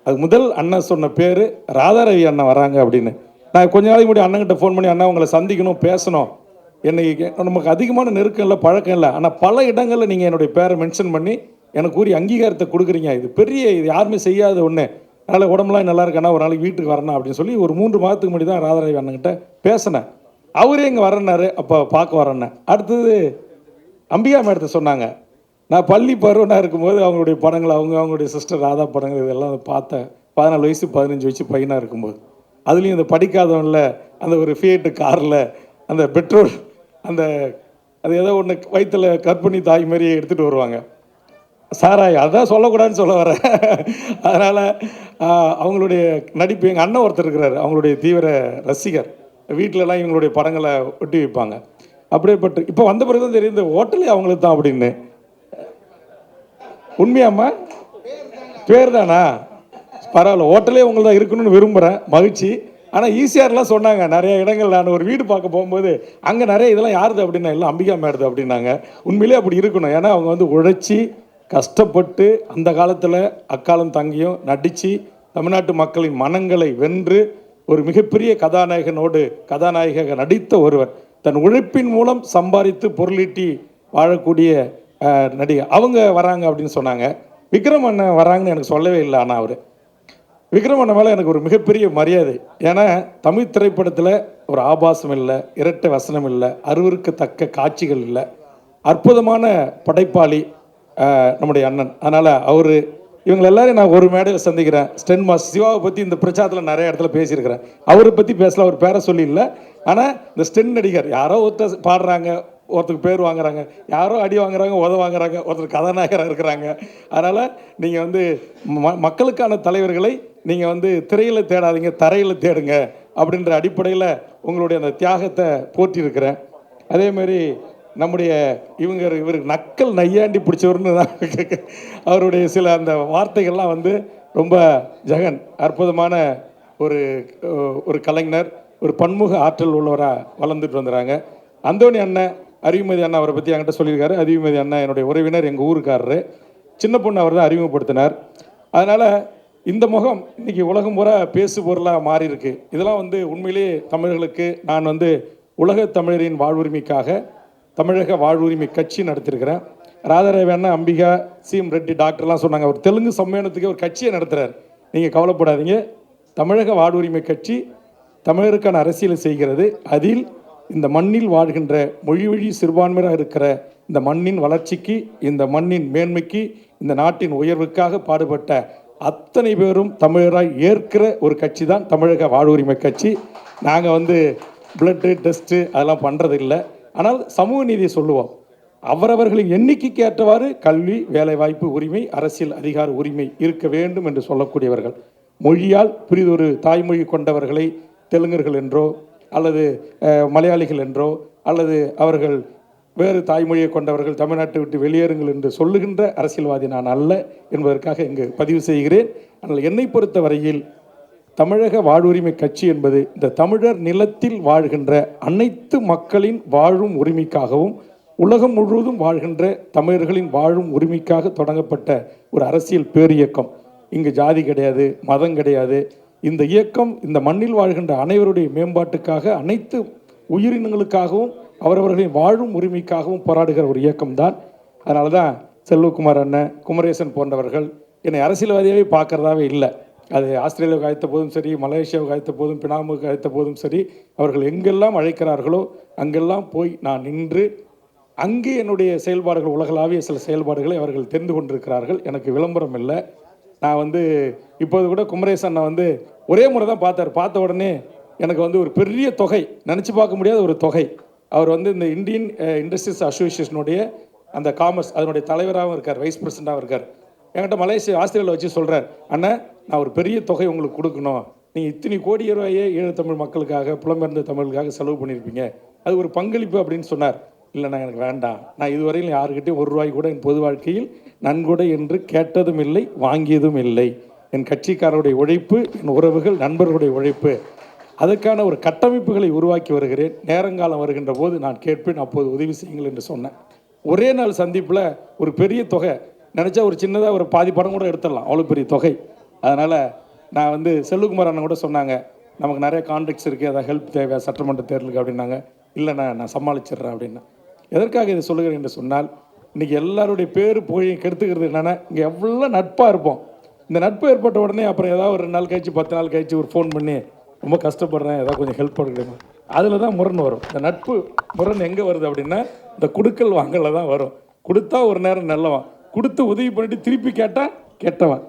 அது முதல் அண்ணன் சொன்ன பேர் ராதாரவி அண்ணன் வராங்க அப்படின்னு. நான் கொஞ்ச நாளைக்கு முன்னாடி அண்ணன்கிட்ட ஃபோன் பண்ணி, அண்ணா உங்களை சந்திக்கணும், பேசணும், என்னை நமக்கு அதிகமான நெருக்கம் இல்லை, பழக்கம் இல்லை, ஆனால் பல இடங்களில் நீங்கள் என்னுடைய பேரை மென்ஷன் பண்ணி எனக்கு கூறி அங்கீகாரத்தை கொடுக்குறீங்க, இது பெரிய, இது யாருமே செய்யாத ஒன்று, அதனால் உடம்புலாம் நல்லா இருக்கேன்னா ஒரு நாளைக்கு வீட்டுக்கு வரணும் அப்படின்னு சொல்லி ஒரு 3 மாதத்துக்கு முன்னாடி தான் ராதாரவி அண்ணன்கிட்ட பேசினேன். அவரே இங்கே வரேன்னாரு, அப்போ பார்க்க வரேன்னேன். அடுத்தது அம்பிகா மேடத்தை சொன்னாங்க. நான் பள்ளி பருவனாக இருக்கும்போது அவங்களுடைய படங்கள், அவங்களுடைய சிஸ்டர் ராதா படங்கள் இதெல்லாம் பார்த்தேன். 14 வயசு 15 வயசு பையனாக இருக்கும்போது. அதுலேயும் இந்த படிக்காதவனில் அந்த ஒரு ஃபியேட்டு காரில் அந்த பெட்ரோல், அந்த அது ஏதோ ஒன்று வயிற்றில் கற்பனை தாய் மாதிரி எடுத்துகிட்டு வருவாங்க, சாராய், அதான் சொல்லக்கூடாதுன்னு சொல்ல வரேன். அதனால் அவங்களுடைய நடிப்பு, எங்கள் அண்ணன் ஒருத்தர் இருக்கிறார், அவங்களுடைய தீவிர ரசிகர், வீட்டிலலாம் இவங்களுடைய படங்களை ஒட்டி வைப்பாங்க. அப்படியேப்பட்டு இப்போ வந்த பிறகு தான் தெரியும் இந்த ஹோட்டலே அவங்களுக்கு தான் அப்படின்னு. உண்மையாம்மா? பேர் தானா? பரவாயில்ல, ஹோட்டலே உங்களுக்கு தான் இருக்கணும்னு விரும்புகிறேன், மகிழ்ச்சி. ஆனால் ஈசிஆர்லாம் சொன்னாங்க நிறைய இடங்கள். நான் ஒரு வீடு பார்க்க போகும்போது அங்கே நிறைய இதெல்லாம் யாருது அப்படின்னா எல்லாம் அம்பிகா மேடுது அப்படின்னாங்க. உண்மையிலே அப்படி இருக்கணும். ஏன்னா அவங்க வந்து உழைச்சி கஷ்டப்பட்டு அந்த காலத்தில் அக்காலம் தங்கியும் நடித்து தமிழ்நாட்டு மக்களின் மனங்களை வென்று ஒரு மிகப்பெரிய கதாநாயக நடித்த ஒருவர், தன் உழைப்பின் மூலம் சம்பாதித்து பொருளீட்டி வாழக்கூடிய நடிகர். அவங்க வராங்க அப்படின்னு சொன்னாங்க. விக்ரம் அண்ணன் வராங்கன்னு எனக்கு சொல்லவே இல்லை. ஆனால் அவர் விக்ரம் அண்ணன் மேலே எனக்கு ஒரு மிகப்பெரிய மரியாதை. ஏன்னா தமிழ் திரைப்படத்தில் ஒரு ஆபாசம் இல்லை, இரட்டை வசனம் இல்லை, அருவருக்கத்தக்க காட்சிகள் இல்லை, அற்புதமான படைப்பாளி நம்முடைய அண்ணன். அதனால் அவர் இவங்க எல்லாரையும் நான் ஒரு மேடையில் சந்திக்கிறேன். ஸ்டென் மாஸ்டர் சிவாவை பற்றி இந்த பிரச்சாரத்தில் நிறைய இடத்துல பேசியிருக்கிறேன். அவரை பற்றி பேசலாம், அவர் பேரை சொல்லி இல்லை. ஆனால் இந்த ஸ்டென் நடிகர் யாரோ ஒருத்தர் பாடுறாங்க, ஒருத்தருக்கு பேர் வாங்குறாங்க, யாரோ அடி வாங்குறாங்க, வாங்குறாங்க, ஒருத்தர் கதாநாயகராக இருக்கிறாங்க. அதனால் நீங்கள் வந்து மக்களுக்கான தலைவர்களை நீங்கள் வந்து திரையில் தேடாதீங்க, தரையில் தேடுங்க அப்படின்ற அடிப்படையில் உங்களுடைய அந்த தியாகத்தை போற்றியிருக்கிறேன். அதேமாரி நம்முடைய இவருக்கு நக்கல் நையாண்டி பிடிச்சவர்னு தான் அவருடைய சில அந்த வார்த்தைகள்லாம் வந்து ரொம்ப ஜெகன் அற்புதமான ஒரு கலைஞர், ஒரு பன்முக ஆற்றல் உள்ளவராக வளர்ந்துட்டு வந்துடுறாங்க. அந்தோணி அண்ணன், அறிவுமதி அண்ணா அவரை பற்றி என்கிட்ட சொல்லியிருக்காரு. அறிவுமதி அண்ணா என்னுடைய உறவினர், எங்கள் ஊருக்காரரு. சின்ன பொண்ணு அவர் தான் அறிமுகப்படுத்தினார். அதனால் இந்த முகம் இன்றைக்கி உலகம் பூரா பேசு பொருளாக மாறி இருக்கு. இதெல்லாம் வந்து உண்மையிலேயே தமிழர்களுக்கு நான் வந்து உலக தமிழரின் வாழ்வுரிமைக்காக தமிழக வாழ்வுரிமை கட்சி நடத்திருக்கிறேன். ராதாரவி அண்ணா, அம்பிகா, சிஎம் ரெட்டி, டாக்டர்லாம் சொன்னாங்க அவர் தெலுங்கு சம்மேளனத்துக்கு ஒரு கட்சியை நடத்துகிறார். நீங்கள் கவலைப்படாதீங்க, தமிழக வாழ்வுரிமை கட்சி தமிழருக்கான அரசியலை செய்கிறது. அதில் இந்த மண்ணில் வாழ்கின்ற மொழி வழி சிறுபான்மையாக இருக்கிற இந்த மண்ணின் வளர்ச்சிக்கு, இந்த மண்ணின் மேன்மைக்கு, இந்த நாட்டின் உயர்வுக்காக பாடுபட்ட அத்தனை பேரும் தமிழராய் ஏற்கிற ஒரு கட்சி தான் தமிழக வாழ்வுரிமை கட்சி. நாங்கள் வந்து பிளட்டு டெஸ்ட்டு அதெல்லாம் பண்ணுறதில்லை. ஆனால் சமூக நீதியை சொல்லுவோம். அவரவர்களின் எண்ணிக்கைக்கு ஏற்றவாறு கல்வி, வேலைவாய்ப்பு உரிமை, அரசியல் அதிகார உரிமை இருக்க வேண்டும் என்று சொல்லக்கூடியவர்கள். மொழியால் பிரிதொரு தாய்மொழி கொண்டவர்களை தெலுங்கர்கள் என்றோ அல்லது மலையாளிகள் என்றோ அல்லது அவர்கள் வேறு தாய்மொழியை கொண்டவர்கள் தமிழ்நாட்டை விட்டு வெளியேறுங்கள் என்று சொல்லுகின்ற அரசியல்வாதி நான் அல்ல என்பதற்காக இங்கு பதிவு செய்கிறேன். ஆனால் என்னை பொறுத்த வரையில் தமிழக வாழ்வுரிமை கட்சி என்பது இந்த தமிழர் நிலத்தில் வாழ்கின்ற அனைத்து மக்களின் வாழும் உரிமைக்காகவும் உலகம் முழுவதும் வாழ்கின்ற தமிழர்களின் வாழும் உரிமைக்காக தொடங்கப்பட்ட ஒரு அரசியல் பேரியக்கம். இங்கு ஜாதி கிடையாது, மதம் கிடையாது. இந்த இயக்கம் இந்த மண்ணில் வாழ்கின்ற அனைவருடைய மேம்பாட்டுக்காக, அனைத்து உயிரினங்களுக்காகவும் அவரவர்களின் வாழும் உரிமைக்காகவும் போராடுகிற ஒரு இயக்கம்தான். அதனால தான் செல்வகுமார் அண்ணன், குமரேசன் போன்றவர்கள் என்னை அரசியல்வாதியாகவே பார்க்குறதாவே இல்லை. அது ஆஸ்திரேலியாவுக்கு அழைத்த போதும் சரி, மலேசியாவுக்கு அழைத்த போதும், பினாமுக்கு அழைத்த போதும் சரி, அவர்கள் எங்கெல்லாம் அழைக்கிறார்களோ அங்கெல்லாம் போய் நான் நின்று அங்கே என்னுடைய செயல்பாடுகள், உலகளாவிய சில செயல்பாடுகளை அவர்கள் தெரிந்து கொண்டிருக்கிறார்கள். எனக்கு விளம்பரம் இல்லை. நான் வந்து இப்போது கூட குமரேசன் அண்ணன் வந்து ஒரே முறை தான் பார்த்தார். பார்த்த உடனே எனக்கு வந்து ஒரு பெரிய தொகை, நினச்சி பார்க்க முடியாத ஒரு தொகை. அவர் வந்து இந்த இந்தியன் இண்டஸ்ட்ரீஸ் அசோசியேஷனுடைய அந்த காமர்ஸ் அதனுடைய தலைவராகவும் இருக்கார், வைஸ் பிரசிடண்டாகவும் இருக்கார். என்கிட்ட ஆஸ்திரேலியாவில் வச்சு சொல்கிறார், அண்ணன் நான் ஒரு பெரிய தொகை உங்களுக்கு கொடுக்கணும், நீங்கள் இத்தனை கோடி ரூபாயே ஈழ தமிழ் மக்களுக்காக, புலம்பெயர்ந்த தமிழுக்காக செலவு பண்ணியிருப்பீங்க, அது ஒரு பங்களிப்பு அப்படின்னு சொன்னார். இல்லைண்ணா எனக்கு வேண்டாம், நான் இதுவரையிலும் யாருக்கிட்டையும் ஒரு ரூபாய் கூட என் பொது வாழ்க்கையில் நன்கொடை என்று கேட்டதும் இல்லை, வாங்கியதும் இல்லை. என் கட்சிக்காரருடைய உழைப்பு, என் உறவுகள், நண்பர்களுடைய உழைப்பு, அதற்கான ஒரு கட்டமைப்புகளை உருவாக்கி வருகிறேன். நேரங்காலம் வருகின்ற போது நான் கேட்பேன், அப்போது உதவி செய்யுங்கள் என்று சொன்னேன். ஒரே நாள் சந்திப்பில் ஒரு பெரிய தொகை, நினச்சா ஒரு சின்னதாக ஒரு பாதி படம் கூட எடுத்துடலாம், அவ்வளோ பெரிய தொகை. அதனால் நான் வந்து செல்வகுமார் அண்ணன் கூட சொன்னாங்க, நமக்கு நிறைய கான்ட்ராக்ட்ஸ் இருக்குது, அதான் ஹெல்ப் தேவை சட்டமன்ற தேர்தலுக்கு அப்படின்னாங்க. இல்லைண்ணா நான் சமாளிச்சிட்றேன் அப்படின்னா. எதற்காக இதை சொல்லுகிறேன் என்று சொன்னால், இன்றைக்கி எல்லாருடைய பேர் போய் கெடுத்துக்கிறது என்னென்னா, இங்கே எவ்வளோ நட்பாக இருப்போம். இந்த நட்பு ஏற்பட்ட உடனே அப்புறம் ஏதாவது ஒரு 2 நாள் கழிச்சு 10 நாள் கழிச்சு ஒரு ஃபோன் பண்ணி ரொம்ப கஷ்டப்படுறேன், ஏதாவது கொஞ்சம் ஹெல்ப் பண்ணுறேன், அதில் தான் முரண் வரும். இந்த நட்பு முரண் எங்கே வருது அப்படின்னா, இந்த குடுக்கல் வாங்கல தான் வரும். கொடுத்தா ஒரு நேரம் நல்லவன், கொடுத்து உதவி பண்ணிட்டு திருப்பி கேட்டால் கெட்டவன்.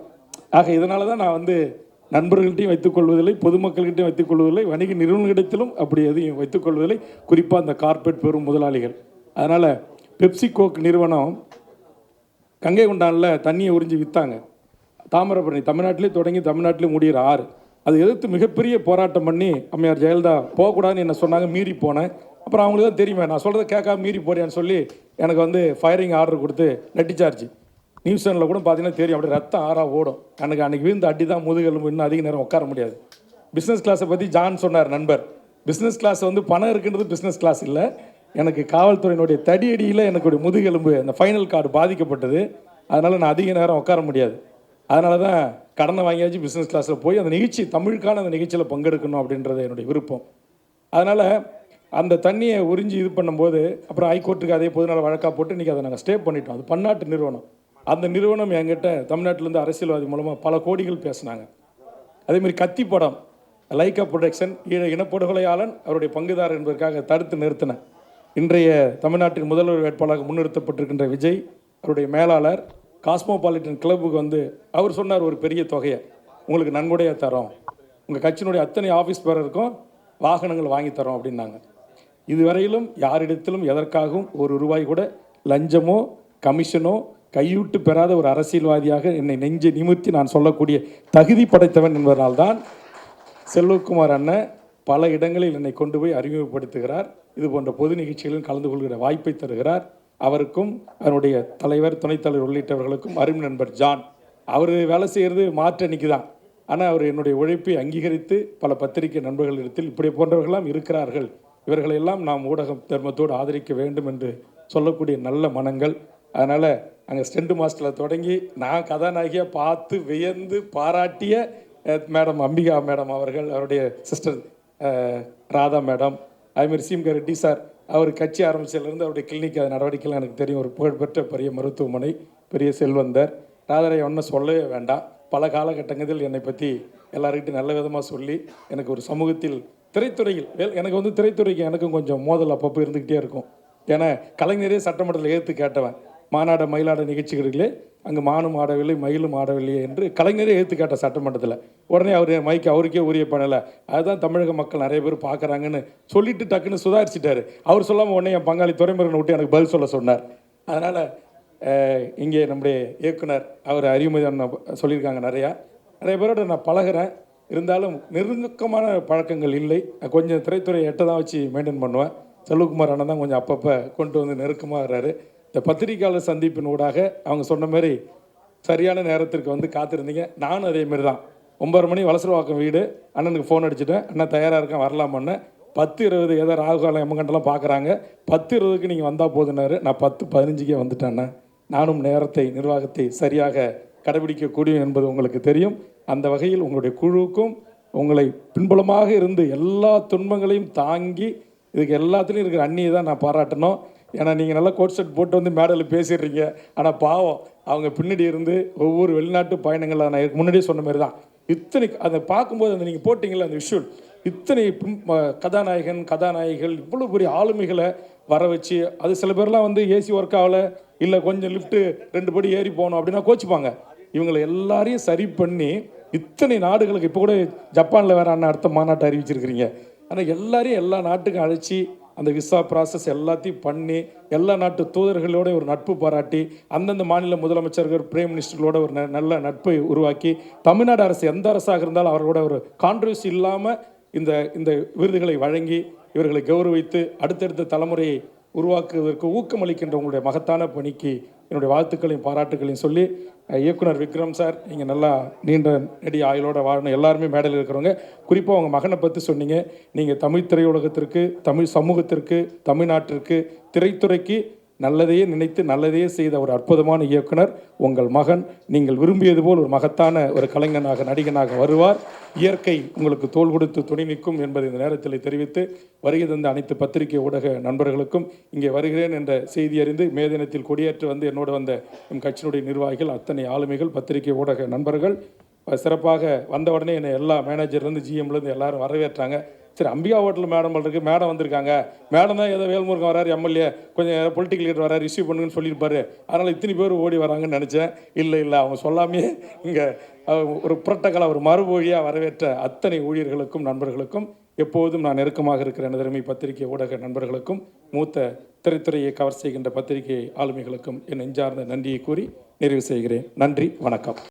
ஆக இதனால தான் நான் வந்து நண்பர்கள்ட்டையும் வைத்துக்கொள்வதில்லை, பொதுமக்கள்கிட்டையும் வைத்துக்கொள்வதில்லை, வணிக நிறுவனங்களிடத்திலும் அப்படி எதையும் வைத்துக்கொள்வதில்லை, குறிப்பாக அந்த கார்ப்பரேட் பெரும் முதலாளிகள். அதனால் பெப்சி கோக் நிறுவனம் கங்கை கொண்டானில் தண்ணியை உறிஞ்சி விற்றாங்க. தாமிரபரணி தமிழ்நாட்டிலே தொடங்கி தமிழ்நாட்டிலே முடிகிற ஆறு, அதை எதிர்த்து மிகப்பெரிய போராட்டம் பண்ணி அம்மையார் ஜெயலலிதா போகக்கூடாதுன்னு என்ன சொன்னாங்க. மீறி போனேன். அப்புறம் அவங்களுக்கு தான் தெரியுமே, நான் சொல்கிறத கேட்காம மீறி போறியான்னு சொல்லி எனக்கு வந்து ஃபயரிங் ஆர்டர் கொடுத்து நட்டிச்சார்ஜ். நியூஸ் சேனலில் கூட பார்த்தீங்கன்னா தெரியும், அப்படியே ரத்தம் ஆறாக ஓடும். எனக்கு அன்றைக்கி விழுந்த அடி தான் முதுகெலும்பு, இன்னும் அதிக நேரம் உட்கார முடியாது. பிஸ்னஸ் கிளாஸை பற்றி ஜான் சொன்னார் நண்பர். பிஸ்னஸ் கிளாஸ் வந்து பணம் இருக்குன்றது பிஸ்னஸ் கிளாஸ் இல்லை. எனக்கு காவல்துறையினுடைய தடியடியில் எனக்கு முதுகெலும்பு அந்த ஃபைனல் கார்டு பாதிக்கப்பட்டது. அதனால் நான் அதிக நேரம் உட்கார முடியாது. அதனால தான் கடனை வாங்கியாச்சு பிஸ்னஸ் கிளாஸில் போய் அந்த நிகழ்ச்சி தமிழுக்கான அந்த நிகழ்ச்சியில் பங்கெடுக்கணும் அப்படின்றது என்னுடைய விருப்பம். அதனால் அந்த தண்ணியை உறிஞ்சி இது பண்ணும்போது அப்புறம் ஹைகோர்ட்டுக்கு அதே பொதுநல வழக்காக போட்டு இன்றைக்கி அதை நாங்கள் ஸ்டே பண்ணிட்டோம். அது பன்னாட்டு நிறுவனம். அந்த நிறுவனம் என்கிட்ட தமிழ்நாட்டிலேருந்து அரசியல்வாதி மூலமாக பல கோடிகள் பேசினாங்க. அதேமாதிரி கத்தி படம் லைக்கா ப்ரொடக்ஷன் இனப்படுகொலையாளன் அவருடைய பங்குதாரர் என்பதற்காக தடுத்து நிறுத்தினேன். இன்றைய தமிழ்நாட்டின் முதல்வர் வேட்பாளராக முன்னிறுத்தப்பட்டிருக்கின்ற விஜய் அவருடைய மேலாளர் காஸ்மோபாலிட்டன் கிளப்புக்கு வந்து அவர் சொன்னார், ஒரு பெரிய தொகையை உங்களுக்கு நன்கொடையாக தரோம், உங்கள் கட்சியினுடைய அத்தனை ஆஃபீஸ் பேரருக்கும் வாகனங்கள் வாங்கி தரோம் அப்படின்னாங்க. இதுவரையிலும் யாரிடத்திலும் எதற்காகவும் ஒரு ரூபாய் கூட லஞ்சமோ கமிஷனோ கையூட்டு பெறாத ஒரு அரசியல்வாதியாக என்னை நெஞ்சை நிமிர்த்தி நான் சொல்லக்கூடிய தகுதி படைத்தவன் என்பதனால்தான் செல்வகுமார் அண்ணன் பல இடங்களில் என்னை கொண்டு போய் அறிமுகப்படுத்துகிறார். இது போன்ற பொது நிகழ்ச்சிகளில் கலந்து கொள்கிற வாய்ப்பை தருகிறார். அவருக்கும் அவருடைய தலைவர், துணைத் தலைவர் உள்ளிட்டவர்களுக்கும் அருமை நண்பர் ஜான், அவர் வேலை செய்கிறது மாற்று அன்னைக்கு தான். ஆனால் அவர் என்னுடைய உழைப்பை அங்கீகரித்து பல பத்திரிகை நண்பர்களிடத்தில் இப்படி போன்றவர்களெல்லாம் இருக்கிறார்கள், இவர்களெல்லாம் நாம் ஊடகம் தர்மத்தோடு ஆதரிக்க வேண்டும் என்று சொல்லக்கூடிய நல்ல மனங்கள். அதனால் அங்கே ஸ்டெண்ட் மாஸ்டரில் தொடங்கி நான் கதாநாயகியாக பார்த்து வியந்து பாராட்டிய மேடம் அம்பிகா மேடம் அவர்கள், அவருடைய சிஸ்டர் ராதா மேடம், அதுமாரி சீம்கா ரெட்டி சார், அவர் கட்சி ஆரம்பிச்சதுலேருந்து அவருடைய கிளினிக் நடவடிக்கைகள் எனக்கு தெரியும். ஒரு புகழ்பெற்ற பெரிய மருத்துவமனை, பெரிய செல்வந்தர். ராதாரை ஒன்றும் சொல்லவே வேண்டாம். பல காலகட்டங்களில் என்னை பற்றி எல்லாருக்கிட்டையும் நல்ல விதமாக சொல்லி எனக்கு ஒரு சமூகத்தில் திரைத்துறையில் எனக்கு வந்து திரைத்துறைக்கு எனக்கும் கொஞ்சம் மோதல் அப்பப்போ இருந்துக்கிட்டே இருக்கும். ஏன்னா கலைஞரே சட்டமன்றத்தில் ஏற்று கேட்டவன், மாநாட மயிலாட நிகழ்ச்சிகளிலே அங்கே மானும் ஆடவில்லை மயிலும் ஆடவில்லையே என்று கலைஞரே ஏற்று கேட்ட சட்டமன்றத்தில். உடனே அவர் மைக்கு அவருக்கே உரிய பண்ணலை. அதுதான் தமிழக மக்கள் நிறைய பேர் பார்க்குறாங்கன்னு சொல்லிட்டு டக்குன்னு சுதாரிச்சிட்டாரு. அவர் சொல்லாமல் உடனே என் பங்காளி துரைமுருகனை விட்டு எனக்கு பதில் சொல்ல சொன்னார். அதனால் இங்கே நம்முடைய இயக்குனர் அவர் அறிமுக சொல்லியிருக்காங்க. நிறைய பேரோட நான் பழகிறேன். இருந்தாலும் நெருக்கமான பழக்கங்கள் இல்லை. கொஞ்சம் திரைத்துறை எட்டை தான் வச்சு மெயின்டைன் பண்ணுவேன். செல்வகுமார் அண்ணன் தான் கொஞ்சம் அப்பப்போ கொண்டு வந்து நெருக்கமாக வர்றாரு. இந்த பத்திரிகையாளர் சந்திப்பின் ஊடாக அவங்க சொன்ன மாதிரி சரியான நேரத்திற்கு வந்து காத்திருந்தீங்க. நானும் அதேமாரி தான் 9:30 மணி வலசரவாக்கம் வீடு, அண்ணனுக்கு ஃபோன் அடிச்சுட்டேன், அண்ணன் தயாராக இருக்கேன் வரலாமான்னு. 10:20 ஏதோ ராகுகாலம் எம்மகண்டெல்லாம் பார்க்குறாங்க, 10:20க்கு நீங்கள் வந்தால் போதுனாரு. நான் 10:15க்கே வந்துட்டேன். நானும் நேரத்தை நிர்வாகத்தை சரியாக கடைபிடிக்கக்கூடிய என்பது உங்களுக்கு தெரியும். அந்த வகையில் உங்களுடைய குழுவுக்கும் உங்களை பின்புலமாக இருந்து எல்லா துன்பங்களையும் தாங்கி இதுக்கு எல்லாத்துலேயும் இருக்கிற அண்ணியை தான் நான் பாராட்டணும். ஏன்னா நீங்கள் நல்லா கோட் செட் போட்டு வந்து மேடையில் பேசிடுறீங்க. ஆனால் பாவம் அவங்க பின்னாடி இருந்து ஒவ்வொரு வெளிநாட்டு பயணங்கள் நான் இதுக்கு முன்னாடியே சொன்ன மாதிரி தான் இத்தனை அதை பார்க்கும்போது அந்த நீங்கள் போட்டிங்கள அந்த விஷுவல் இத்தனை கதாநாயகிகள் இவ்வளோ பெரிய ஆளுமைகளை வர வச்சு, அது சில பேர்லாம் வந்து ஏசி ஒர்க் ஆகலை, இல்லை கொஞ்சம் லிஃப்ட்டு 2 படி ஏறி போகணும் அப்படின்னா கோச்சிப்பாங்க. இவங்களை எல்லாரையும் சரி பண்ணி இத்தனை நாடுகளுக்கு இப்போ கூட ஜப்பானில் வேறு அண்ணன் அடுத்த மாநாட்டை அறிவிச்சிருக்கிறீங்க. ஆனால் எல்லாரையும் எல்லா நாட்டுக்கும் அழைச்சி அந்த விசா ப்ராசஸ் எல்லாத்தையும் பண்ணி எல்லா நாட்டு தூதர்களோட ஒரு நட்பு பாராட்டி அந்தந்த மாநில முதலமைச்சர்கள் பிரைம் மினிஸ்டர்களோட ஒரு நல்ல நட்பை உருவாக்கி தமிழ்நாடு அரசு எந்த அரசாக இருந்தாலும் அவர்களோட ஒரு கான்ட்ரவர்சி இல்லாமல் இந்த விருதுகளை வழங்கி இவர்களை கௌரவித்து அடுத்தடுத்த தலைமுறையை உருவாக்குவதற்கு ஊக்கமளிக்கின்ற உங்களுடைய மகத்தான பணிக்கு என்னுடைய வாழ்த்துக்களையும் பாராட்டுகளையும் சொல்லி, இயக்குனர் விக்ரம் சார், நீங்கள் நல்லா நீண்ட நெடி ஆயுளோட வாழணும். எல்லாருமே மேடையில் இருக்கிறவங்க, குறிப்பாக உங்கள் மகனை பற்றி சொன்னீங்க. நீங்கள் தமிழ் திரையுலகத்திற்கு, தமிழ் சமூகத்திற்கு, தமிழ்நாட்டிற்கு, திரைத்துறைக்கு நல்லதையே நினைத்து நல்லதையே செய்த ஒரு அற்புதமான இயக்குனர் உங்கள் மகன். நீங்கள் விரும்பியது போல் ஒரு மகத்தான ஒரு கலைஞனாக நடிகனாக வருவார். இயற்கை உங்களுக்கு தோள் கொடுத்து துணை நிற்கும் என்பதை இந்த நேரத்தில் தெரிவித்து, வருகை தந்த அனைத்து பத்திரிகை ஊடக நண்பர்களுக்கும், இங்கே வருகிறேன் என்ற செய்தி அறிந்து மே தினத்தில் கொடியேற்று வந்து என்னோடு வந்த எம் கட்சியினுடைய நிர்வாகிகள், அத்தனை ஆளுமைகள், பத்திரிகை ஊடக நண்பர்கள் சிறப்பாக வந்த உடனே என்னை எல்லா மேனேஜர்லேருந்து ஜிஎம்லேருந்து எல்லாரும் வரவேற்றாங்க. சரி, அம்பிகா ஹோட்டல் மேடம் இருக்குது, மேடம் வந்திருக்காங்க, மேடம் தான் ஏதோ வேல்முருகன் வராரு, எம்எல்ஏ கொஞ்சம் பொலிட்டிக்கல் லீடர் வராரு, ரிசீவ் பண்ணுங்கன்னு சொல்லியிருப்பாரு, அதனால் இத்தனை பேர் ஓடி வராங்கன்னு நினச்சேன். இல்லை அவங்க சொல்லாமே இங்கே ஒரு புரோட்டோக்கால் ஒரு மறுமொழியாக வரவேற்ற அத்தனை ஊழியர்களுக்கும் நண்பர்களுக்கும் எப்போதும் நான் நெருக்கமாக இருக்கிற எனதருமை பத்திரிகை ஊடக நண்பர்களுக்கும் மூத்த திரைத்துறையை கவர் செய்கின்ற பத்திரிகை ஆளுமைகளுக்கும் என் நெஞ்சார்ந்த நன்றியை கூறி நிறைவு செய்கிறேன். நன்றி, வணக்கம்.